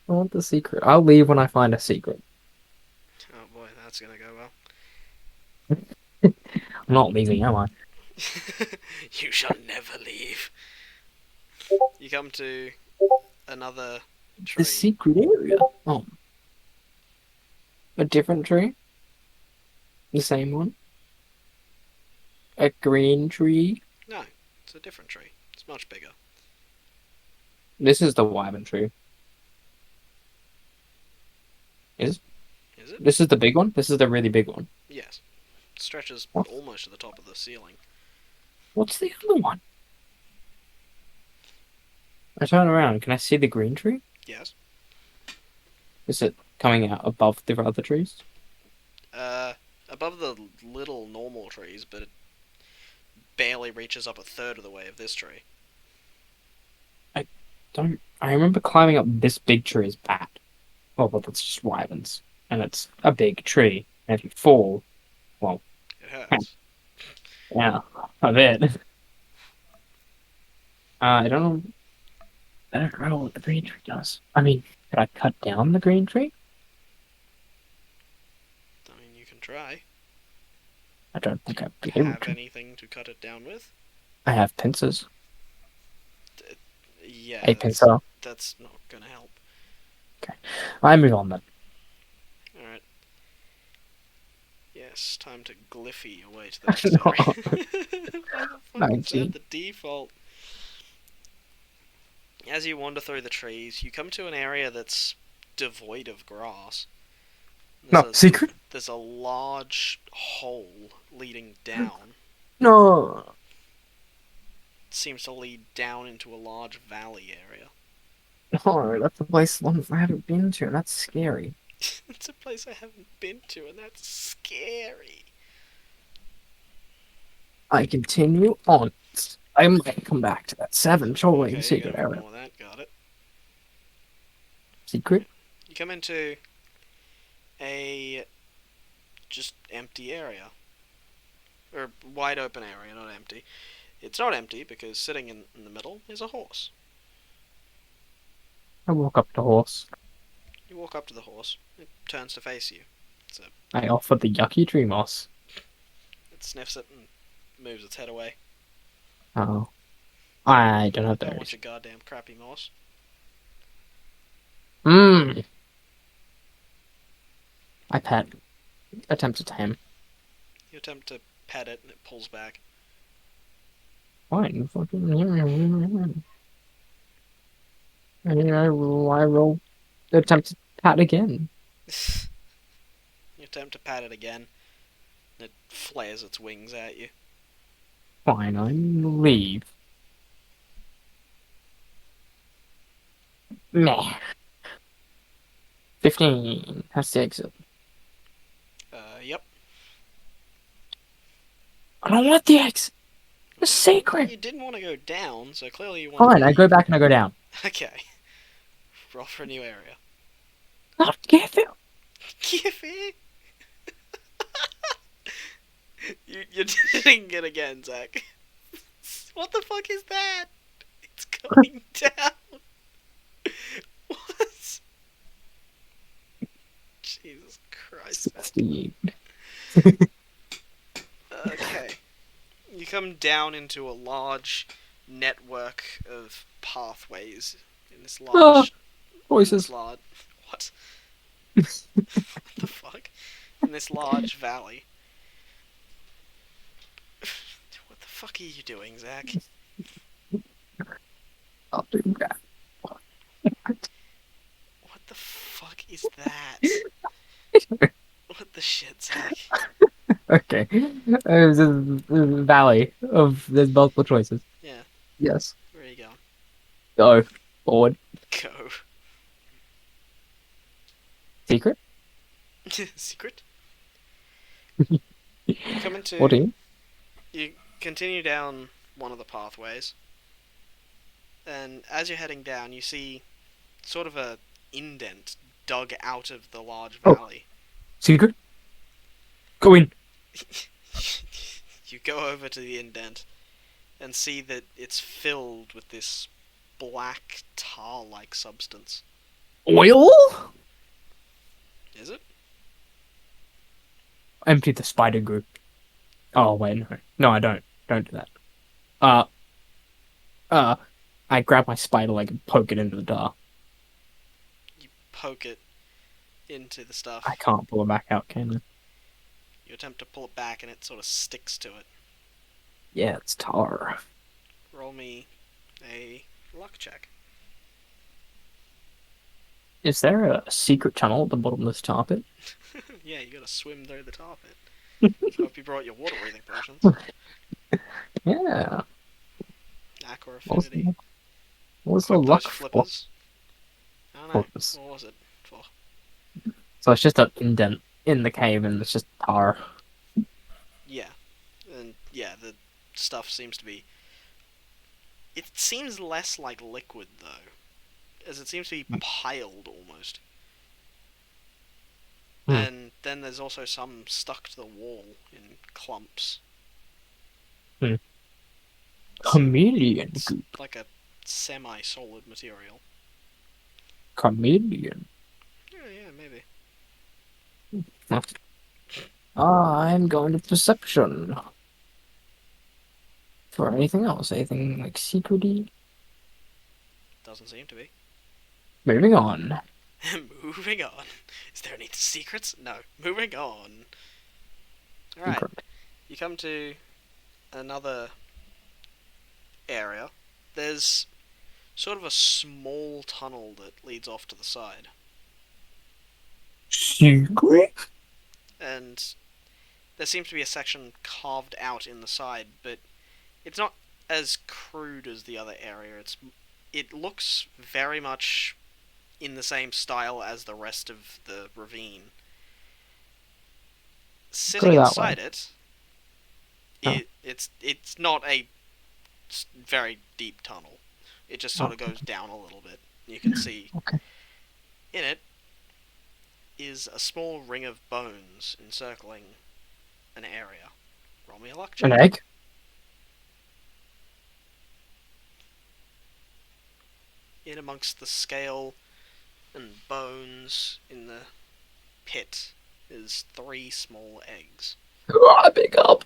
I want the secret. I'll leave when I find a secret. Oh boy, that's gonna go well. I'm not leaving, am I? You shall never leave. You come to another tree. The secret area. Oh. A different tree? The same one? A green tree? No, it's a different tree. It's much bigger. This is the Wyvern tree. Is it? This is the big one? This is the really big one. Yes. It stretches What? almost to the top of the ceiling. What's the other one? I turn around. Can I see the green tree? Yes. Is it coming out above the other trees? Above the little normal trees, but it barely reaches up a third of the way of this tree. I remember climbing up this big tree is bad. Oh, but that's just wyverns. And it's a big tree. And if you fall, It hurts. yeah, a bit. I don't know. I don't know what the green tree does. I mean, could I cut down the green tree? I mean, you can try. I don't think I'd be Do you able have to. anything to cut it down with? I have pincers. Yeah, A pincer. that's not gonna help. I move on then. Alright. Yes, time to Glyphy your way to the next area. Why the fuck is 19. that the default? As you wander through the trees, you come to an area that's devoid of grass. No, secret? There's a large hole leading down. No. It seems to lead down into a large valley area. No, that's a place I haven't been to, and that's scary. It's a place I haven't been to, and that's scary. I continue on. I might come back to that 7 surely Okay, secret you area. ignore that, got it. Secret? You come into a just empty area. Or wide open area, not empty. It's not empty because sitting in the middle is a horse. I walk up to the horse. You walk up to the horse, it turns to face you. I offer the yucky tree moss. It sniffs it and moves its head away. Oh. I don't have Don't want those. your goddamn crappy moss. Mmm. I pet. Attempt to tame. You attempt to pet it and it pulls back. Fine. Fucking. I roll. Attempt to pat again. You attempt to pat it again, and it flares its wings at you. Fine, I leave. Meh. 15. That's the exit. Yep. I don't want the exit. The secret. You didn't want to go down, so clearly you want Fine, to I go back and I go down. Okay. Roll for a new area. Not give it. Giphy! hitting it again, Zach. What the fuck is that? It's going down. What? Jesus Christ, man. 16. Okay. You come down into a large network of pathways in this Ah, large. In this voices. large. What? What the fuck? In this large valley. What the fuck are you doing, Zach? I'll do that. What the fuck is that? What the shit, Zach? Okay. There's a valley of there's multiple choices. Yeah, Yes. where are you going? Go forward. Go. Secret. Secret? You come into. What do you? You continue down one of the pathways, and as you're heading down, you see sort of a indent dug out of the large Oh. valley. Secret. Go in. You go over to the indent and see that it's filled with this black tar-like substance. Oil. Is it? Empty the spider group. Oh wait, no. No, I don't. Don't do that. Uh. I grab my spider leg and poke it into the tar. You poke it into the stuff. I can't pull it back out, can I? You attempt to pull it back and it sort of sticks to it. Yeah, it's tar. Roll me a luck check. Is there a secret tunnel at the bottom of this tar pit? Yeah, you gotta swim through the tar pit. Hope you brought your water breathing potions. Yeah. Aqua What's affinity. the, what's the Equip luck those for? flippers. I don't know. Flippers. What was it for? So it's just an indent in the cave and it's just tar. Yeah. And yeah, the stuff seems to be. It seems less like liquid though, as it seems to be piled almost. Hmm. And then there's also some stuck to the wall in clumps. Hmm. So Chameleon it's goop. like a semi-solid material. Chameleon. Yeah, maybe. I'm going to perception. For anything else? Anything like secrety? Doesn't seem to be. Moving on. Moving on. Is there any secrets? No. Moving on. Alright. Secret. You come to another area. There's sort of a small tunnel that leads off to the side. Secret? And there seems to be a section carved out in the side, but it's not as crude as the other area. It looks very much in the same style as the rest of the ravine. Sitting Go that inside way. it, Oh. it's not a very deep tunnel. It just sort of Oh. goes down a little bit. You can see Okay. in it is a small ring of bones encircling an area. Roll me a luck check. An egg? In amongst the scale and bones in the pit is 3 small eggs. Pick up.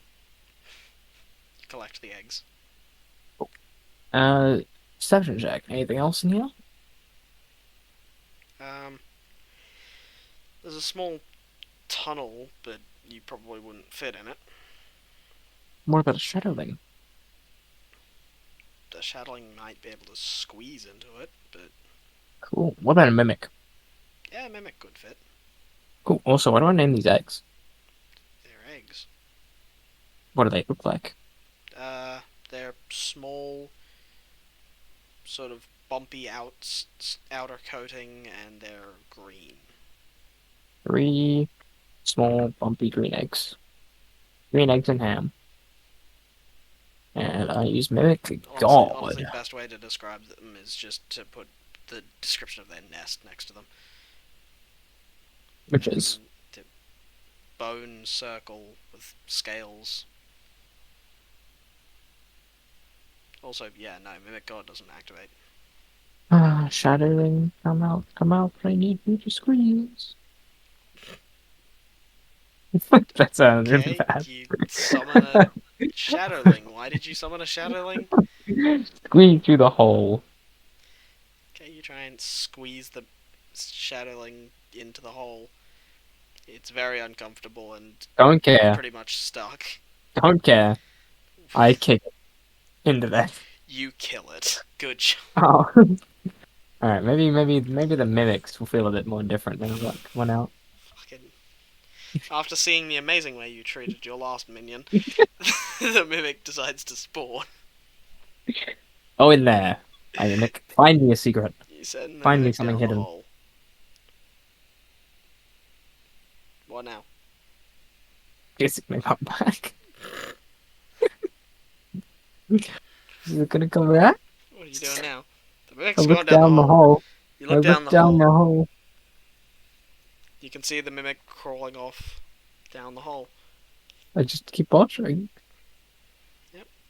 Collect the eggs. Perception check. Anything else in here? There's a small tunnel, but you probably wouldn't fit in it. What about a shadowling? The shadowling might be able to squeeze into it, but Cool. What about a mimic? yeah, mimic could fit. Cool. Also, what do I name these eggs? They're eggs. What do they look like? They're small, sort of bumpy outer coating, and they're green. 3 small, bumpy green eggs. Green eggs and ham. And I use mimic. Honestly, God. best way to describe them is just to put the description of their nest next to them. Which is The bone circle with scales Also, yeah, no, Mimic God doesn't activate. Ah, Shadowling, come out, I need you to squeeze. That sounds really Okay, bad. you summon a Shadowling. Why did you summon a Shadowling? Squeeze through the hole. Okay, you try and squeeze the Shadowling into the hole. It's very uncomfortable and Don't care. pretty much stuck. Don't care. I kick it into that. You kill it. Good job. Oh. Alright, maybe the mimics will feel a bit more different than what went out. Fucking. After seeing the amazing way you treated your last minion, the Mimic decides to spawn. Oh, in there. I mimic. Find me a secret. You send the Find me Mimic something down the hidden. hole. What now? Basically, come back. Is it gonna come back? What are you doing now? The I Mimic's look gone down the down the hole. hole. You I look down look the down hole. the hole. You can see the Mimic crawling off down the hole. I just keep watching.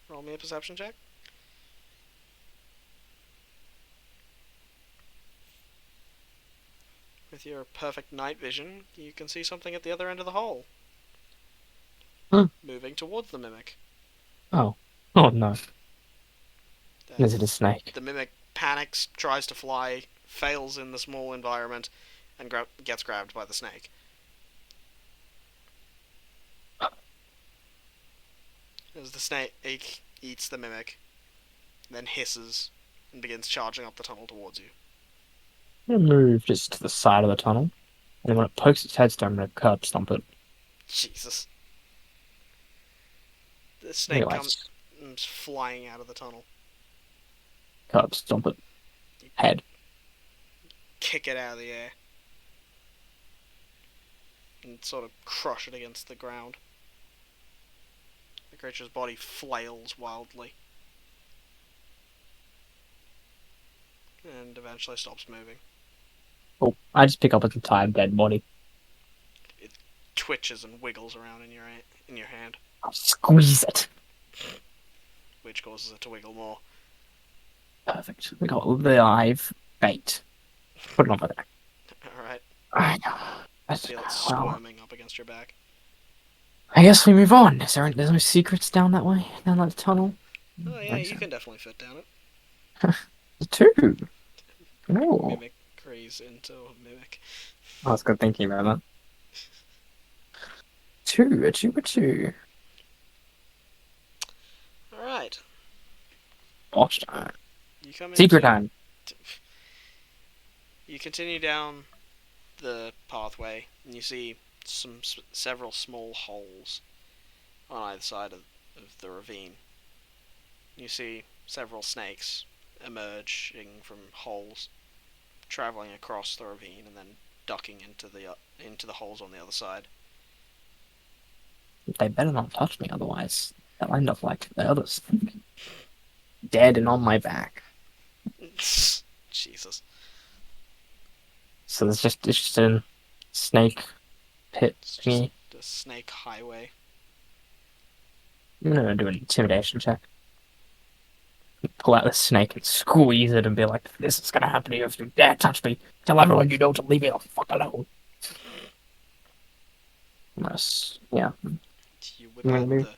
Roll me a perception check. With your perfect night vision, you can see something at the other end of the hole. Huh. Moving towards the Mimic. Oh. Oh no. Then Is it a snake? the Mimic panics, tries to fly, fails in the small environment, and gets grabbed by the snake. As the snake eats the Mimic, then hisses and begins charging up the tunnel towards you. I'm gonna move just to the side of the tunnel. And then when it pokes its headstone, I'm gonna curb stomp it. Jesus. The snake Anyways, comes flying out of the tunnel. curb stomp it. Head. Kick it out of the air. And sort of crush it against the ground. The creature's body flails wildly. And eventually stops moving. Oh, I just pick up its entire dead body. Twitches and wiggles around in your hand, I'll squeeze it. which causes it to wiggle more. Perfect. We got live bait. Put it on my back. Alright, I That's, feel it well, squirming up against your back. I guess we move on. There's no secrets down that way? Down that tunnel? Oh yeah, you can definitely fit down it. Two. No. Mimicries into a mimic. I was good thinking about that. A two. Alright, Boss time. you come Secret into... time. You continue down the pathway, and you see several small holes on either side of the ravine. You see several snakes emerging from holes, traveling across the ravine, and then ducking into the holes on the other side. They better not touch me, otherwise they'll end up like the others. Dead and on my back. Jesus. So it's just a snake pit It's thingy. just a snake highway. I'm gonna do an intimidation check. Pull out the snake and squeeze it and be like, this is gonna happen to you if you dare touch me. Tell everyone you know to leave me the fuck alone. Yeah. You whip out the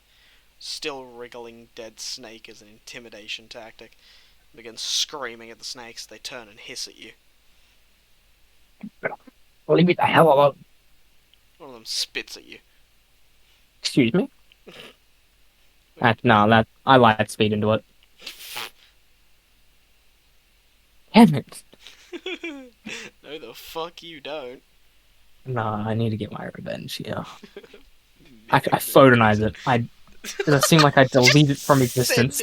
still wriggling dead snake as an intimidation tactic. Begin screaming at the snakes. They turn and hiss at you. Leave me the hell alone. One of them spits at you. Excuse me? No, I light speed into it. Damn it. No, the fuck you don't. Nah, I need to get my revenge here. I photonize it. It seemed like I delete it from existence.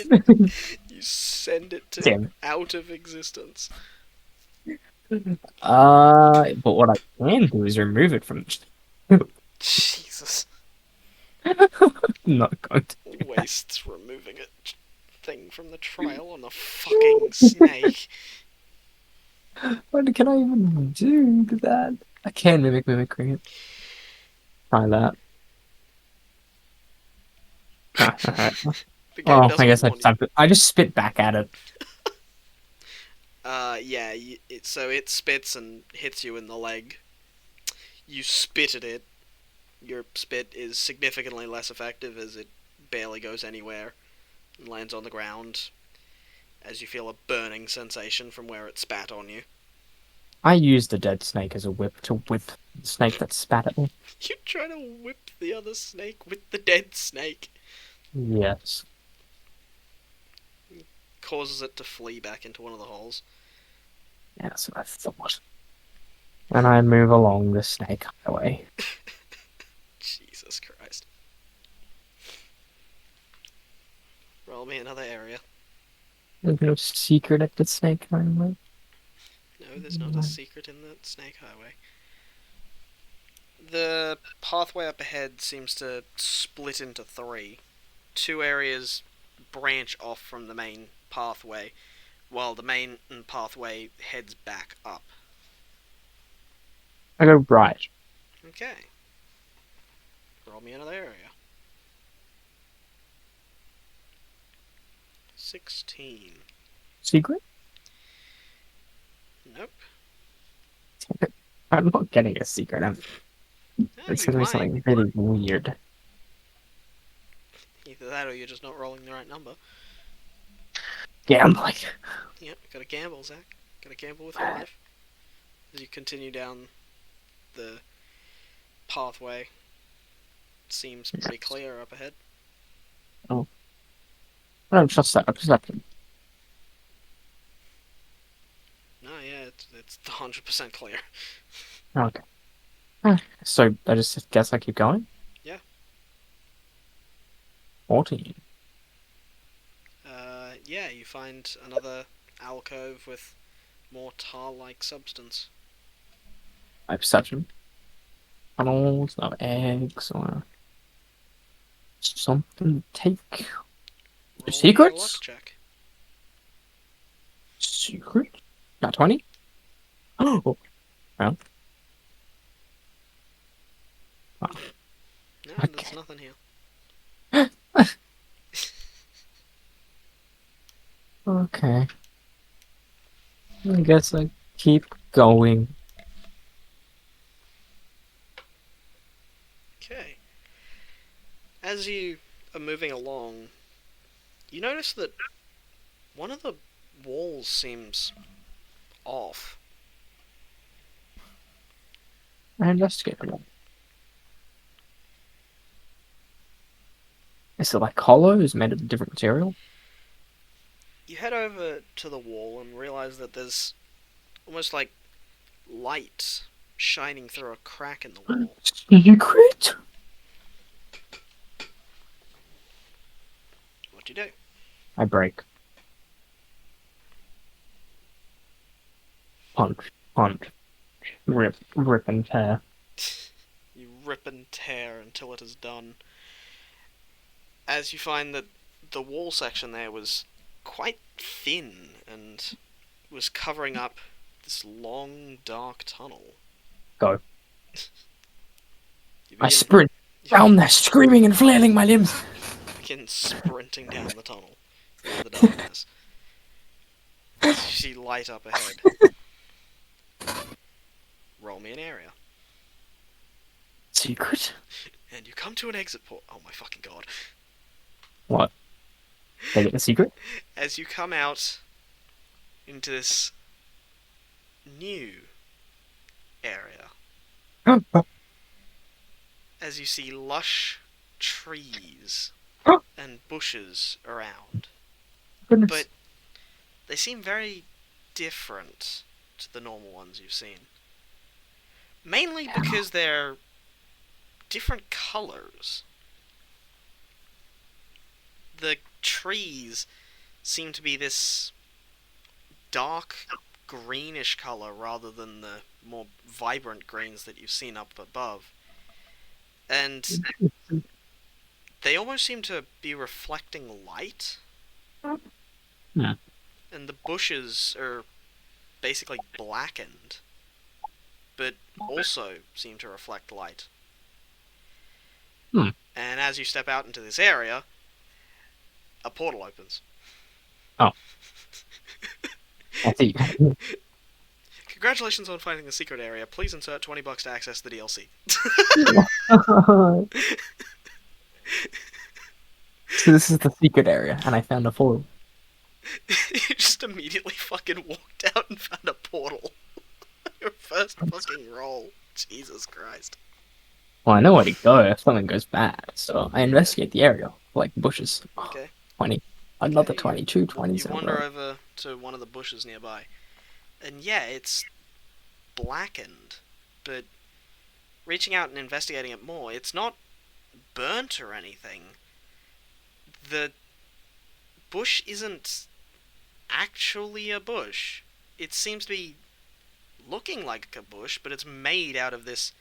You send it to Damn it. out of existence. But what I can do is remove it from. Jesus. Not going to. Wastes removing a thing from the trial on a fucking snake. What can I even do to that? I can mimicry it. Try that. Alright. The game Oh, I doesn't guess warn you. I just spit back at it. Yeah, so it spits and hits you in the leg. You spit at it. Your spit is significantly less effective as it barely goes anywhere and lands on the ground as you feel a burning sensation from where it spat on you. I used the dead snake as a whip to whip the snake that spat at me. You try to whip the other snake with the dead snake. Yes. Causes it to flee back into one of the holes. Yeah, that's what I thought. And I move along the snake highway. Jesus Christ. Roll me another area. There's no secret at the snake highway. No, there's not a secret in the snake highway. The pathway up ahead seems to split into three. Two areas branch off from the main pathway, while the main pathway heads back up. I go right. Okay. Roll me another area. 16. Secret? Nope. I'm not getting a secret. It's You gonna be might. something really weird. Either that or you're just not rolling the right number. Gambling. Yep, gotta gamble, Zach. Gotta gamble with your life. As you continue down the pathway, seems pretty clear up ahead. I don't trust that. I just like him. No, yeah, it's 100% clear. Okay. So I just guess I keep going? Yeah. 14. Yeah, you find another alcove with more tar-like substance. My perception. Tunnels, no eggs, or something to take. Roll me a Secrets? luck check. Secret? Not 20? Oh, well. No, Okay. there's nothing here. Okay. I guess I keep going. Okay. As you are moving along, you notice that one of the walls seems off. I investigate it. Is it like hollow? Is it made of a different material? You head over to the wall and realize that there's almost like light shining through a crack in the wall. Secret? What do you do? I break. Punch. Punch. Rip. Rip and tear. You rip and tear until it is done. As you find that the wall section there was quite thin and was covering up this long, dark tunnel. Go. You I begin, sprint down there, screaming and flailing my limbs. begin sprinting down the tunnel into the darkness. You see light up ahead. Roll me an area. Secret? And you come to an exit port. Oh my fucking god. What? They get the secret? As you come out into this new area, as you see lush trees and bushes around, Goodness. but they seem very different to the normal ones you've seen. Mainly because they're different colors. The trees seem to be this dark greenish color rather than the more vibrant greens that you've seen up above. And they almost seem to be reflecting light. Yeah. And the bushes are basically blackened, but also seem to reflect light. Hmm. And as you step out into this area, A portal opens. Oh, I see. Congratulations on finding the secret area. Please insert $20 to access the DLC. So this is the secret area, and I found a portal. You just immediately fucking walked out and found a portal. Your first fucking roll. Jesus Christ. Well, I know where to go if something goes bad, so I investigate the area, like bushes. Oh, Okay. 20. Another Okay, 22 you 20s in a wander row. over to one of the bushes nearby. And yeah, it's blackened. But reaching out and investigating it more, it's not burnt or anything. The bush isn't actually a bush. It seems to be looking like a bush, but it's made out of this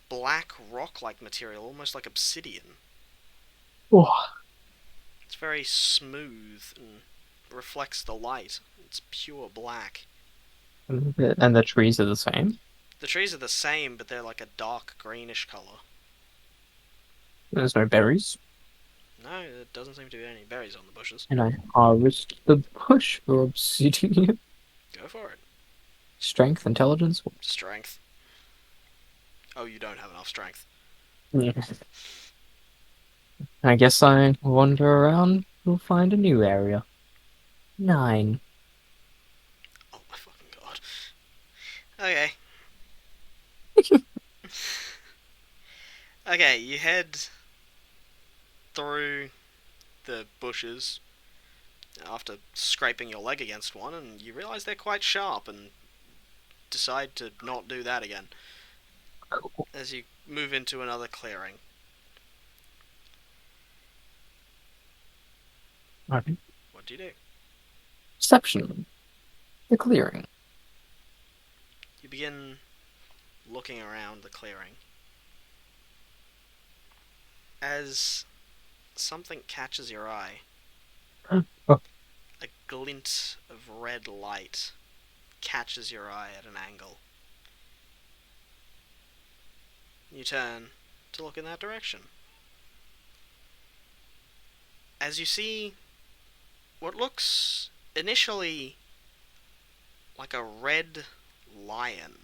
black rock-like material, almost like obsidian. Oh, It's very smooth and reflects the light. It's pure black. and the trees are the same. The trees are the same, but they're like a dark greenish colour. There's no berries, No, there doesn't seem to be any berries on the bushes. and I harvest the bush for obsidian. Go for it. Strength, intelligence. Strength. Oh, you don't have enough strength. Yeah. I guess I wander around. We'll find a new area. 9. Oh my fucking god. Okay. Okay, you head through the bushes after scraping your leg against one, and you realise they're quite sharp and decide to not do that again as you move into another clearing. Okay. What do you do? Perception. The clearing. You begin looking around the clearing as something catches your eye. Oh. A glint of red light catches your eye at an angle. You turn to look in that direction. As you see what looks initially like a red lion,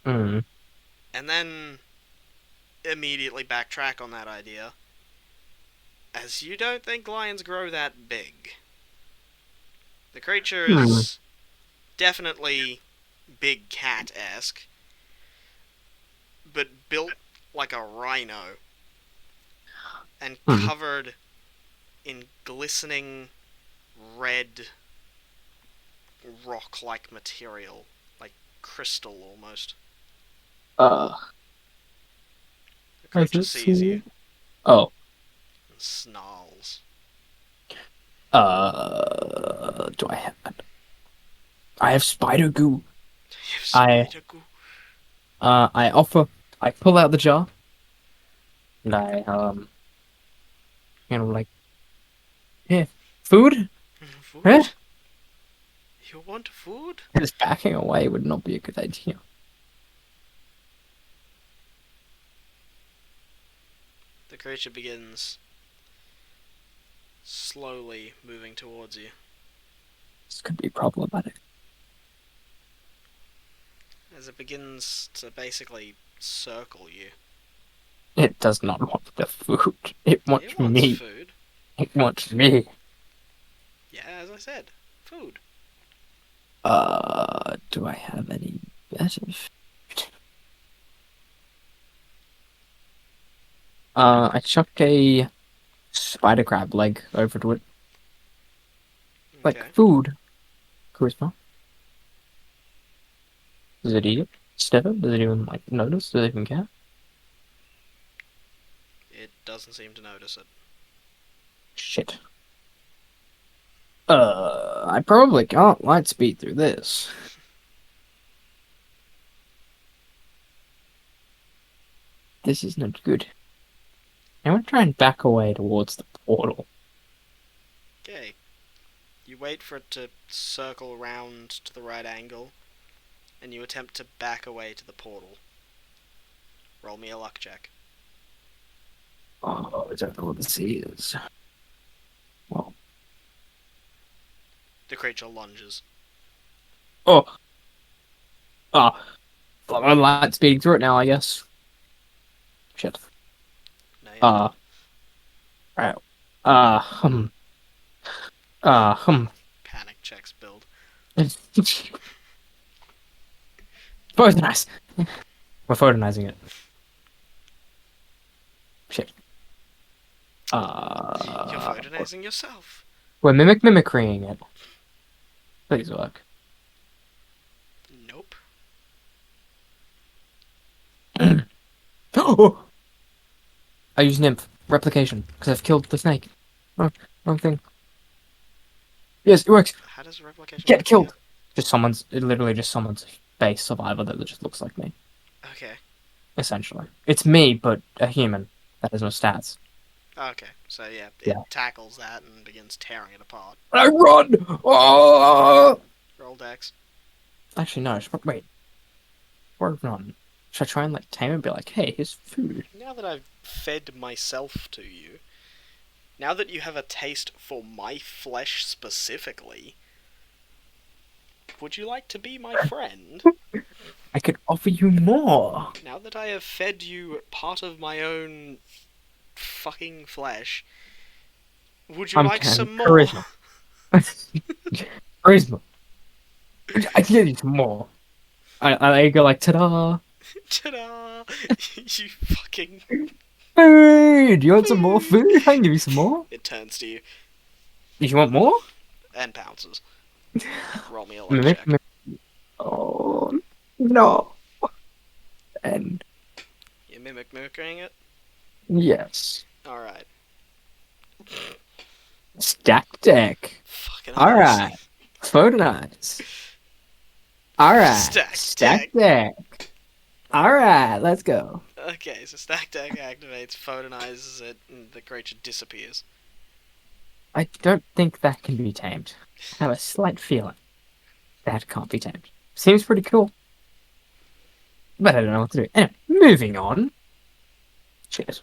Hmm. and then immediately backtrack on that idea, as you don't think lions grow that big. The creature is definitely big cat-esque, but built like a rhino, and covered in glistening red rock-like material, like crystal almost. Uh. The creature Does it sees you see- Oh. and snarls. Do I have that? I have spider goo. You spider goo. I offer. I pull out the jar, and I like, yeah, food. Food? Eh? You want food? Just backing away would not be a good idea. The creature begins slowly moving towards you. This could be problematic. As it begins to basically circle you. It does not want the food. It wants It wants me. food. It wants me. Yeah, as I said, food. Do I have any better food? I chuck a spider crab leg over to it. Like Okay. food. Charisma. Does it eat it? Sniff it? Does it even like notice? Does it even care? It doesn't seem to notice it. Shit. I probably can't light speed through this. This is not good. I'm gonna try and back away towards the portal. Okay. You wait for it to circle around to the right angle, and you attempt to back away to the portal. Roll me a luck check. Oh, I don't know what this is. Well, The creature lunges. oh, ah, my light's speeding through it now, I guess. Shit. No, you're Uh, not. right. Uh, hmm. Hmm. Panic checks build. Photonize. We're photonizing it. Shit. You're photonizing yourself. We're mimicrying it. Please work. Nope. Oh! I use nymph replication because I've killed the snake. Oh, wrong thing. Yes, it works. How does replication Get work killed. again? Just someone's, literally just someone's base survivor that just looks like me. Okay. Essentially, it's me, but a human that has no stats. Okay. So yeah, it Yeah. tackles that and begins tearing it apart. I run. Oh! Roll dex. Actually, no. Wait. Or run. Should I try and like tame it and be like, hey, here's food? Now that I've fed myself to you, now that you have a taste for my flesh specifically, would you like to be my friend? I could offer you more. Now that I have fed you part of my own fucking flesh, would you I'm like can some more? charisma. Charisma. I can give you some more. I go like, ta-da! Ta-da! You fucking... Food! You want some more food? I can give you some more. It turns to you If you want more? and pounces. Roll me a luck Mimic, check. mimic. Oh, no. And You mimicking it? yes. Alright. Stack deck. Fucking Alright. Photonize. Alright. Stack deck. Alright, let's go. Okay, so stack deck activates, photonizes it, and the creature disappears. I don't think that can be tamed. I have a slight feeling that can't be tamed. Seems pretty cool. But I don't know what to do. Anyway, moving on. Cheers.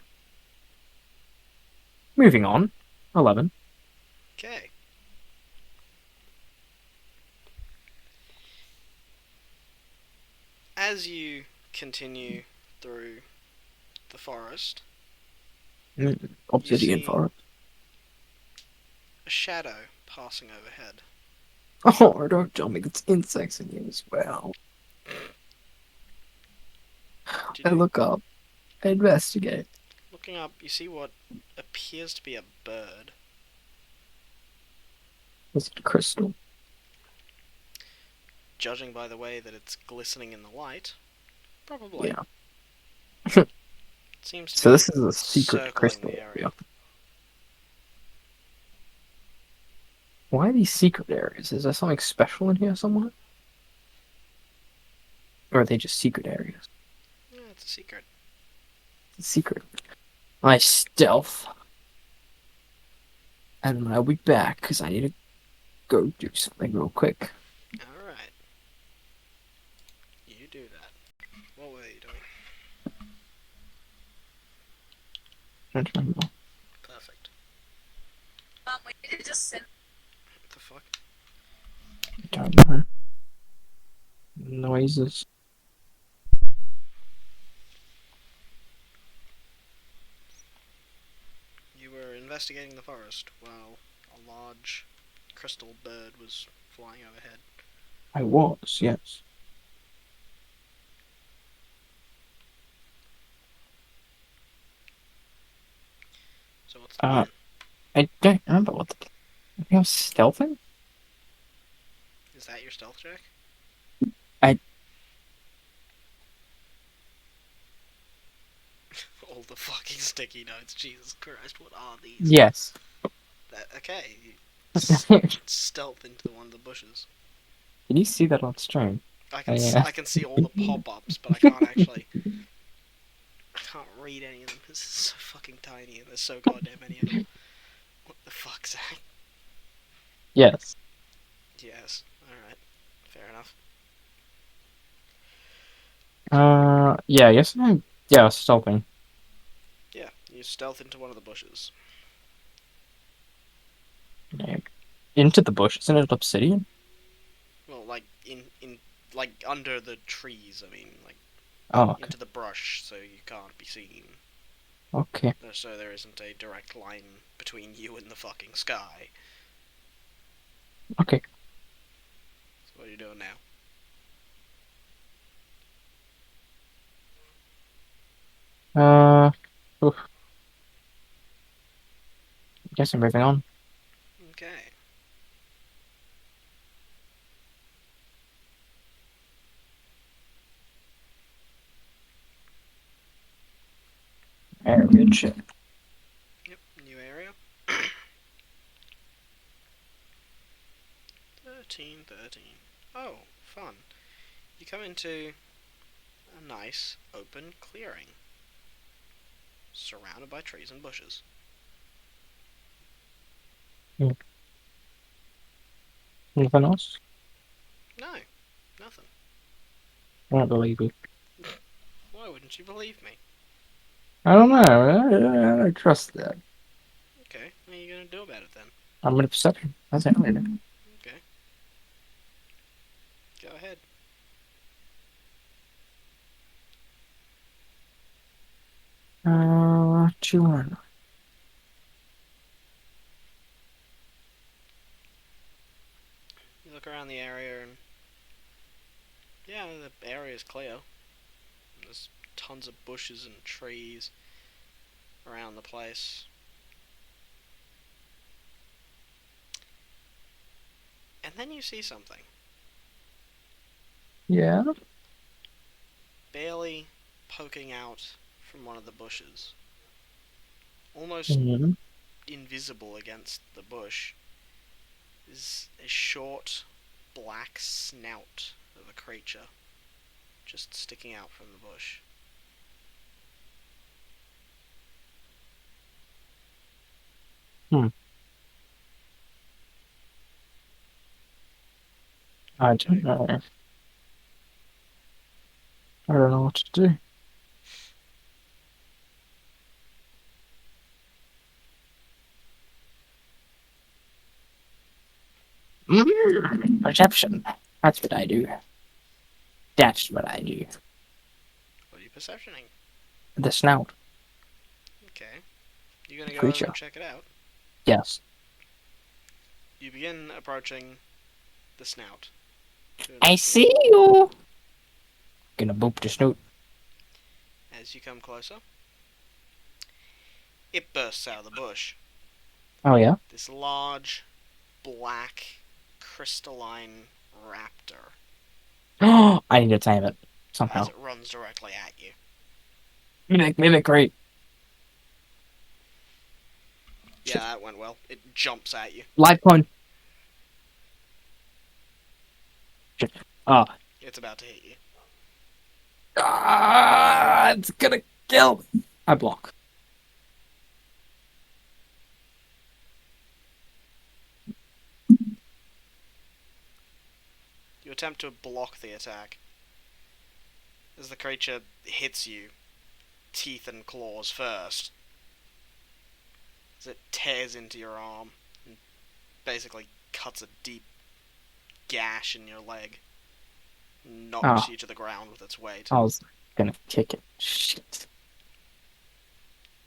Moving on. 11. Okay. As you continue through the forest, Obsidian see- forest. a shadow passing overhead. Oh, don't tell me there's insects in here as well. Did I you- look up. I investigate. Looking up, you see what appears to be a bird. Is it crystal? Judging by the way that it's glistening in the light, probably. Yeah. It seems to So be this is a secret circling crystal the area. area. Why are these secret areas? Is there something special in here somewhere? Or are they just secret areas? Yeah, it's a secret. Secret. I stealth. And then I'll be back because I need to go do something real quick. Alright. You do that. What were you doing? I don't remember. Perfect. Wait, it just sent. What the fuck? I don't know. Noises. You were investigating the forest while a large crystal bird was flying overhead. I was, yes. So what's the Uh, plan? I don't remember what the. I think I was stealthing? Is that your stealth check? I- All the fucking sticky notes. Jesus Christ, what are these? Yes. Okay, you Can stealth into one of the bushes. you see that on stream? Yeah. I can see all the pop-ups, but I can't actually. I can't read any of them. This is so fucking tiny, and there's so goddamn many of them. What the fuck, Zach? Yes. Yes. All right. Fair enough. Yeah, I guess I was stealthing. Yeah, you You stealth into one of the bushes. Yeah. Into the bush. Isn't it obsidian? Well, like in like under the trees. I mean, like Oh, okay. into the brush, so you can't be seen. Okay. So there isn't a direct line between you and the fucking sky. Okay. So what are you doing now? Oof. Guess I'm moving on. Okay. Area check. Yep. New area. 13. Oh, fun. You come into a nice open clearing, surrounded by trees and bushes. Anything else? No, nothing. I don't believe you. Why wouldn't you believe me? I don't know. I don't trust that. Okay, what are you gonna do about it then? I'm in a perception. That's it. Okay. Go ahead. What you want? You look around the area and yeah, the area is clear. There's tons of bushes and trees around the place. And then you see something. Yeah. Barely poking out from one of the bushes. Almost Mhm. invisible against the bush is a short black snout of a creature just sticking out from the bush. I don't know. I don't know what to do. Perception. That's what I do. That's what I do. What are you perceptioning? The snout. Okay. You gonna go over Creature. and check it out? Yes. You begin approaching the snout. I see you. Gonna boop the snoot. As you come closer, it bursts out of the bush. Oh yeah. This large, black, crystalline raptor Oh, I need to tame it somehow. as it runs directly at you. Mimicry. Yeah, that went well. It jumps at you. Life coin. Shit. It's about to hit you. It's gonna kill me. I block. You attempt to block the attack. As the creature hits you, teeth and claws first. As it tears into your arm and basically cuts a deep gash in your leg. Knocks you to the ground with its weight. I was gonna kick it. Shit.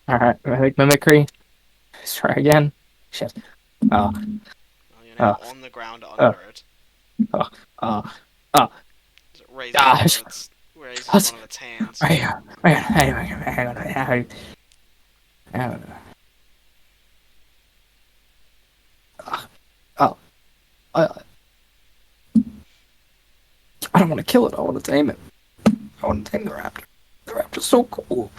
Alright, I think mimicry. Let's try again. Shit. Well, you're now on the ground under it. Uh, As it raises, Gosh. raises That's- one of its hands. hang on. I don't want to kill it. I want to tame it. I want to tame the raptor. The raptor's so cool.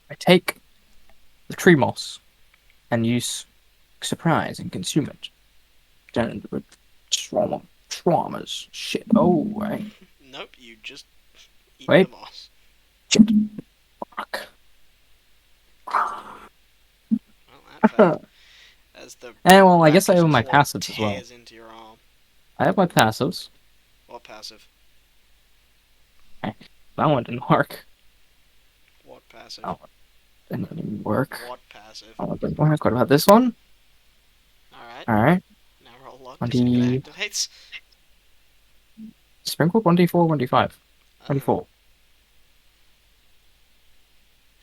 I take the tree moss and use surprise and consume it. Turn into a swarmers. Shit. Oh, right. Nope, you just eat Wait. the moss. Shit. Fuck. effect as the well, I guess I raptor's have my claw passives as well. tears into your arm. I have my passives. What passive? That one didn't work. What passive? Oh, didn't even work. What passive? Oh, it didn't work. What about this one? Alright, Alright. now roll luck to see if it activates. Sprinkle 1d4, 1d5. 24.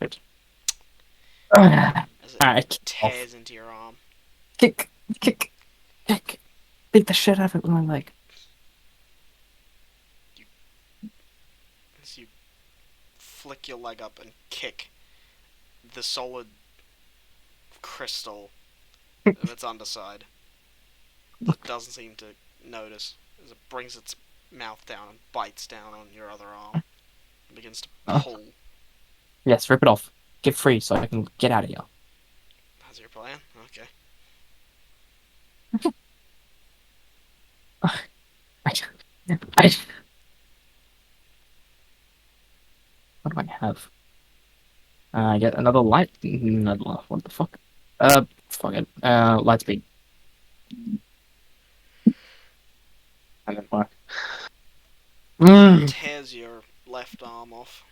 Shit. As it Alright. tears into your arm. Kick. Kick. Kick. Beat the shit out of it with my leg. As you flick your leg up and kick the solid crystal of its underside. It doesn't seem to notice as it brings its mouth down and bites down on your other arm and begins to pull. Yes, rip it off. Get free so I can get out of here. That's your plan? Okay. I... What do I have? I get another light. What the fuck? Fuck it. Light speed. That didn't work. Tears your left arm off.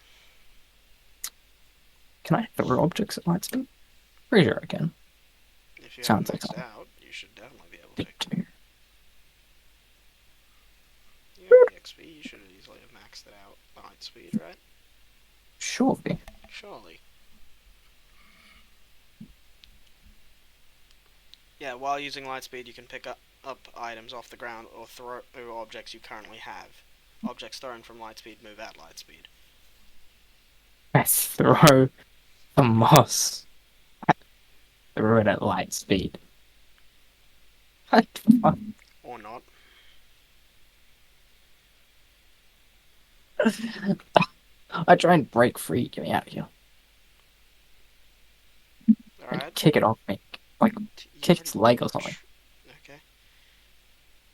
Can I throw objects at light speed? Pretty sure I can. If you Sounds haven't like maxed out, you should definitely be able to. Two. You have EXP, you should easily have maxed it out. Light speed, right? Surely. Surely. Yeah, while using light speed, you can pick up items off the ground or throw objects you currently have. Objects thrown from light speed move at light speed. Let's throw the moss. Throw it at light speed. What the fuck? Or not. I try and break free. Get me out of here. And Alright. kick it off me. Like, kick its leg or something. Okay.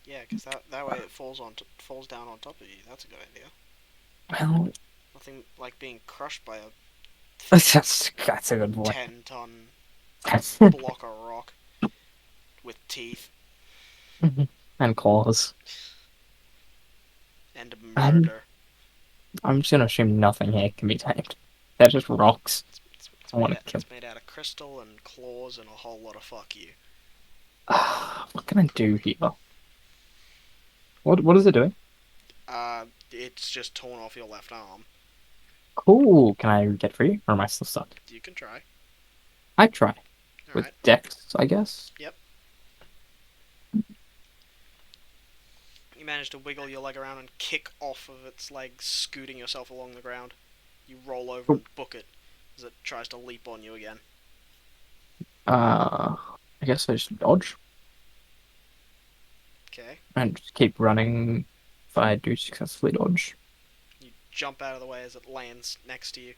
Yeah, because that way it falls down on top of you. That's a good idea. Well, Nothing like being crushed by a that's a good point. 10-ton and block of rock with teeth claws. and murder. I'm just gonna assume nothing here can be tamed. They're just rocks. It's I wanna made, kill- it's made out of crystal and claws and a whole lot of fuck you. What can I do here? What is it doing? It's just torn off your left arm. Cool. Can I get free, or am I still stuck? You can try. I try with Alright. Dex, I guess. You manage to wiggle your leg around and kick off of its leg, scooting yourself along the ground. You roll over and book it as it tries to leap on you again. I guess I just dodge Okay. and just keep running. If I do successfully dodge, You jump out of the way as it lands next to you.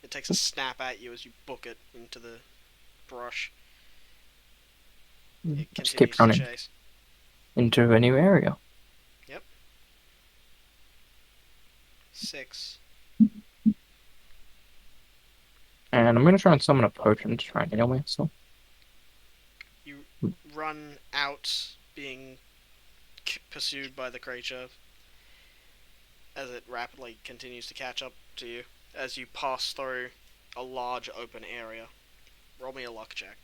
It takes a snap at you as you book it into the brush. It just continues keep running to chase. into a new area. 6. And I'm gonna try and summon a potion to try and heal me. So You run out, being pursued by the creature as it rapidly continues to catch up to you as you pass through a large open area. Roll me a luck check.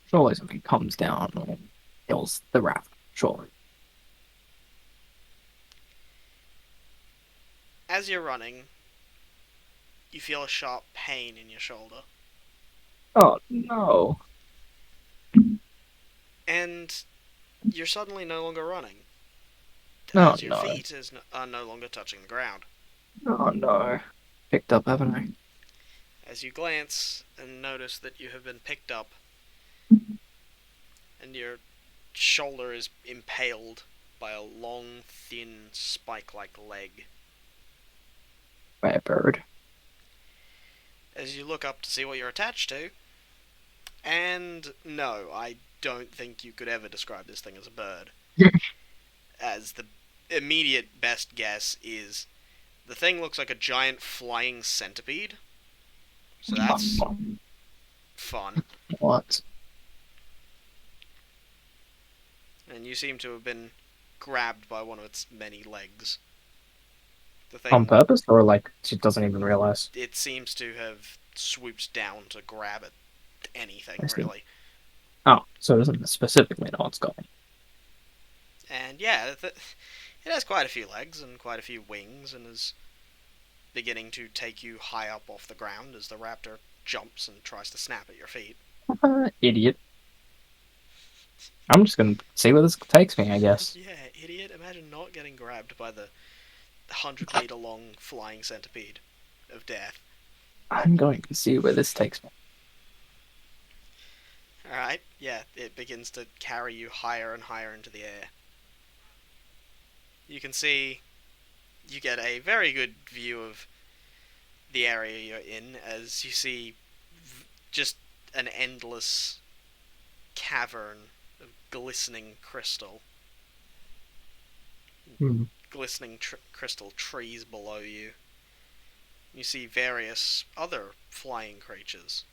surely something comes down or kills the raft. Surely. As you're running, you feel a sharp pain in your shoulder, Oh no! and you're suddenly no longer running, Oh, as your no. feet are no longer touching the ground. Oh no! Picked up, haven't I? As you glance and notice that you have been picked up, and your shoulder is impaled by a long, thin, spike-like leg. By a bird. As you look up to see what you're attached to, and no, I don't think you could ever describe this thing as a bird. As the immediate best guess is the thing looks like a giant flying centipede. So that's fun. What? and you seem to have been grabbed by one of its many legs. The On thing, purpose, or like she doesn't even realize? it seems to have swooped down to grab at anything, I see. really. Oh, so it doesn't specifically know what's going. And yeah, it has quite a few legs and quite a few wings, and is beginning to take you high up off the ground as the raptor jumps and tries to snap at your feet. Idiot. I'm just gonna see where this takes me, I guess. Yeah, idiot. Imagine not getting grabbed by the 100-meter long flying centipede of death. I'm going to see where this takes me. Alright, yeah, it begins to carry you higher and higher into the air. You can see, you get a very good view of the area you're in as you see just an endless cavern of glistening crystal. Hmm. Glistening crystal trees below you. You see various other flying creatures,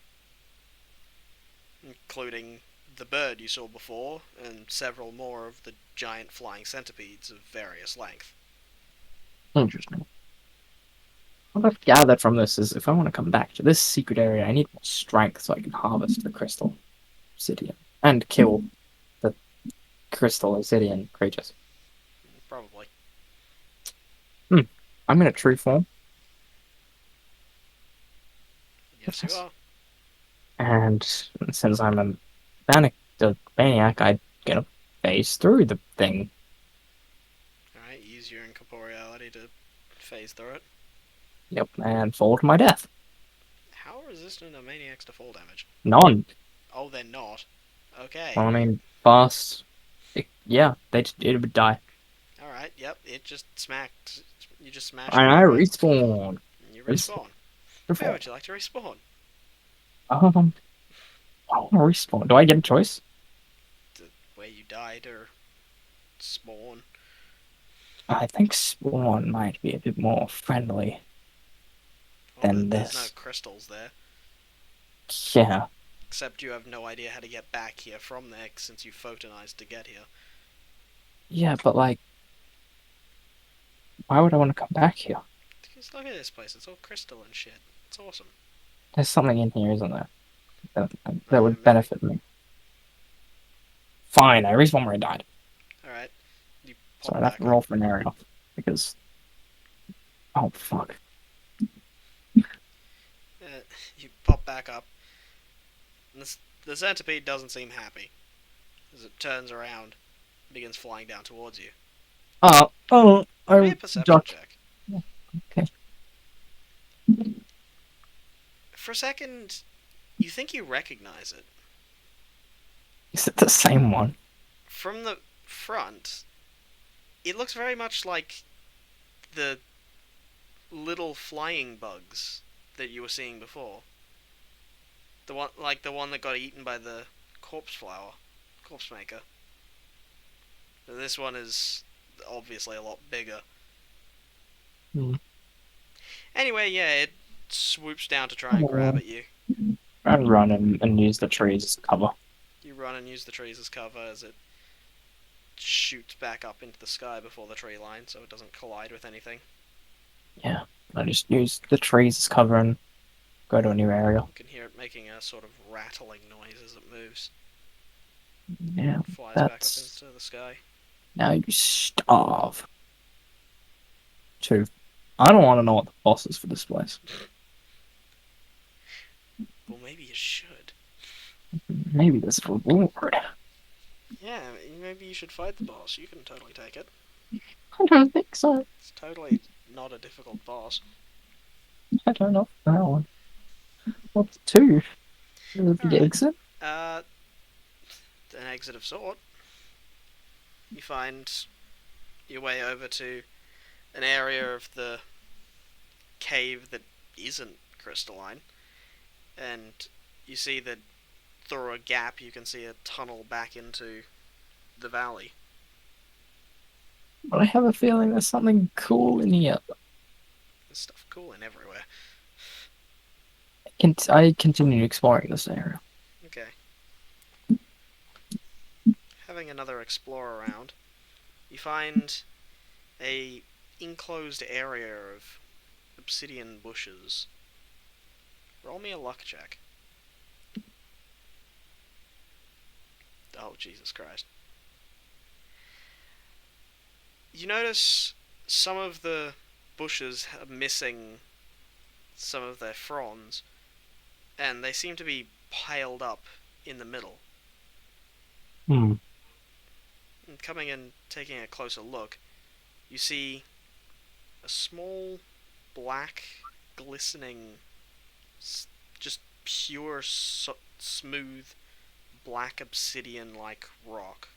including the bird you saw before and several more of the giant flying centipedes of various length. Interesting. What I've gathered from this is if I want to come back to this secret area, I need more strength so I can harvest the crystal obsidian and kill the crystal obsidian creatures. Probably. I'm in a true form, Yes, you are. and since I'm a maniac, I get a phase through the thing. Alright, use your incorporeality to phase through it. Yep, and fall to my death. How resistant are maniacs to fall damage? None. Oh, they're not. Okay. Well, I mean, fast. Yeah, it would die. Alright, yep, it just smacked. You just smashed And it I right. respawn. You respawn. Where would you like to respawn? I want to respawn. Do I get a choice? Where you died or spawn? I think spawn might be a bit more friendly Well, than there's no this. crystals there. Yeah. Except you have no idea how to get back here from there since you photonized to get here. Yeah, but like, why would I want to come back here? Just look at this place, it's all crystal and shit. It's awesome. There's something in here, isn't there? That would Maybe. benefit me. Fine, I respawn where I died. Alright. You So pop I'd have back to up. roll for an area. Because. Oh, fuck. You pop back up. And the centipede doesn't seem happy. As it turns around and begins flying down towards you. Oh, Make a I perception ducked. check. Okay. For a second, you think you recognize it. Is it the same one? From the front, it looks very much like the little flying bugs that you were seeing before. The one that got eaten by the corpse maker. But this one is obviously a lot bigger. Hmm. Anyway, yeah, it swoops down to try and grab at you. I'd run and use the trees as cover. You run and use the trees as cover as it shoots back up into the sky before the tree line so it doesn't collide with anything. Yeah. I just use the trees as cover and go to a new area. You can hear it making a sort of rattling noise as it moves. Yeah. It flies back up That's. into the sky. Now you starve. Two. I don't want to know what the boss is for this place. Well, maybe you should. Maybe this reward. Yeah, maybe you should fight the boss. You can totally take it. I don't think so. It's totally not a difficult boss. I don't know that one. What's two? The Alright. exit? An exit of sort. You find your way over to an area of the cave that isn't crystalline, and you see that through a gap you can see a tunnel back into the valley. But I have a feeling there's something cool in here. There's stuff cool in everywhere. I continue exploring this area. Okay. Have having another explore around, you find a enclosed area of obsidian bushes. Roll me a luck check. Oh, Jesus Christ. You notice some of the bushes are missing some of their fronds, and they seem to be piled up in the middle. Hmm. And coming and taking a closer look, you see a small, black, glistening, just pure, smooth, black obsidian-like rock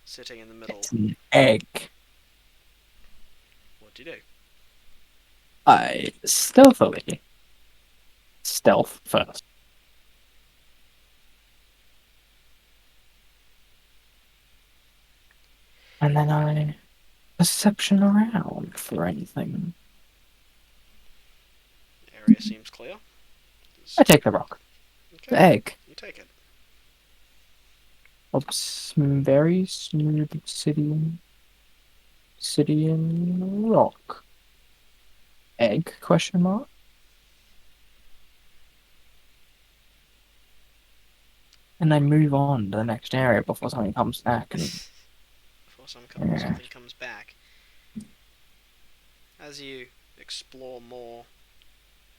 sitting in the middle. It's an egg. What do you do? I stealthily. Stealth first. And then I perception around for anything. The area seems clear. I take the rock. The Okay, egg. you take it. Very smooth obsidian rock. Egg? Question mark. And I move on to the next area before something comes back. And Before Yeah. something comes back. As you explore more,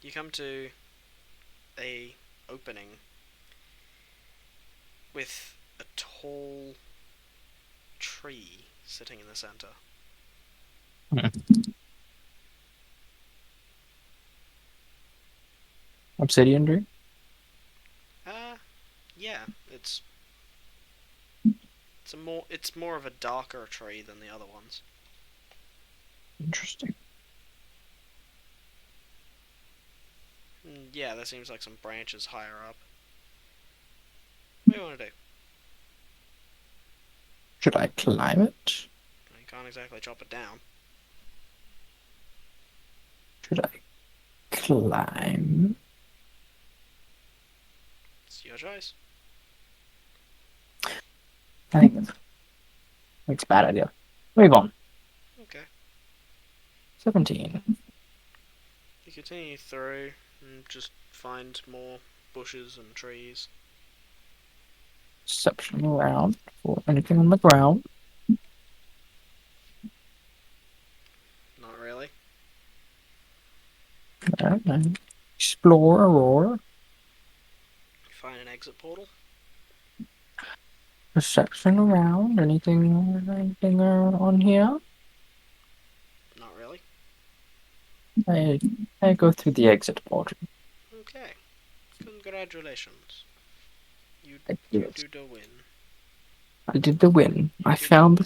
you come to a opening with a tall tree sitting in the center. obsidian tree. Yeah, it's more of a darker tree than the other ones. Interesting. Yeah, there seems like some branches higher up. What do you want to do? Should I climb it? You can't exactly chop it down. Should I climb? It's your choice. I think it's a bad idea. Move on. Okay. 17. You continue through and just find more bushes and trees. Perception around for anything on the ground. Not really. And explore Aurora. You find an exit portal. Perception around. Anything on here? Not really. I go through the exit portal. Okay. Congratulations. You I did. do the win. I did the win. I found the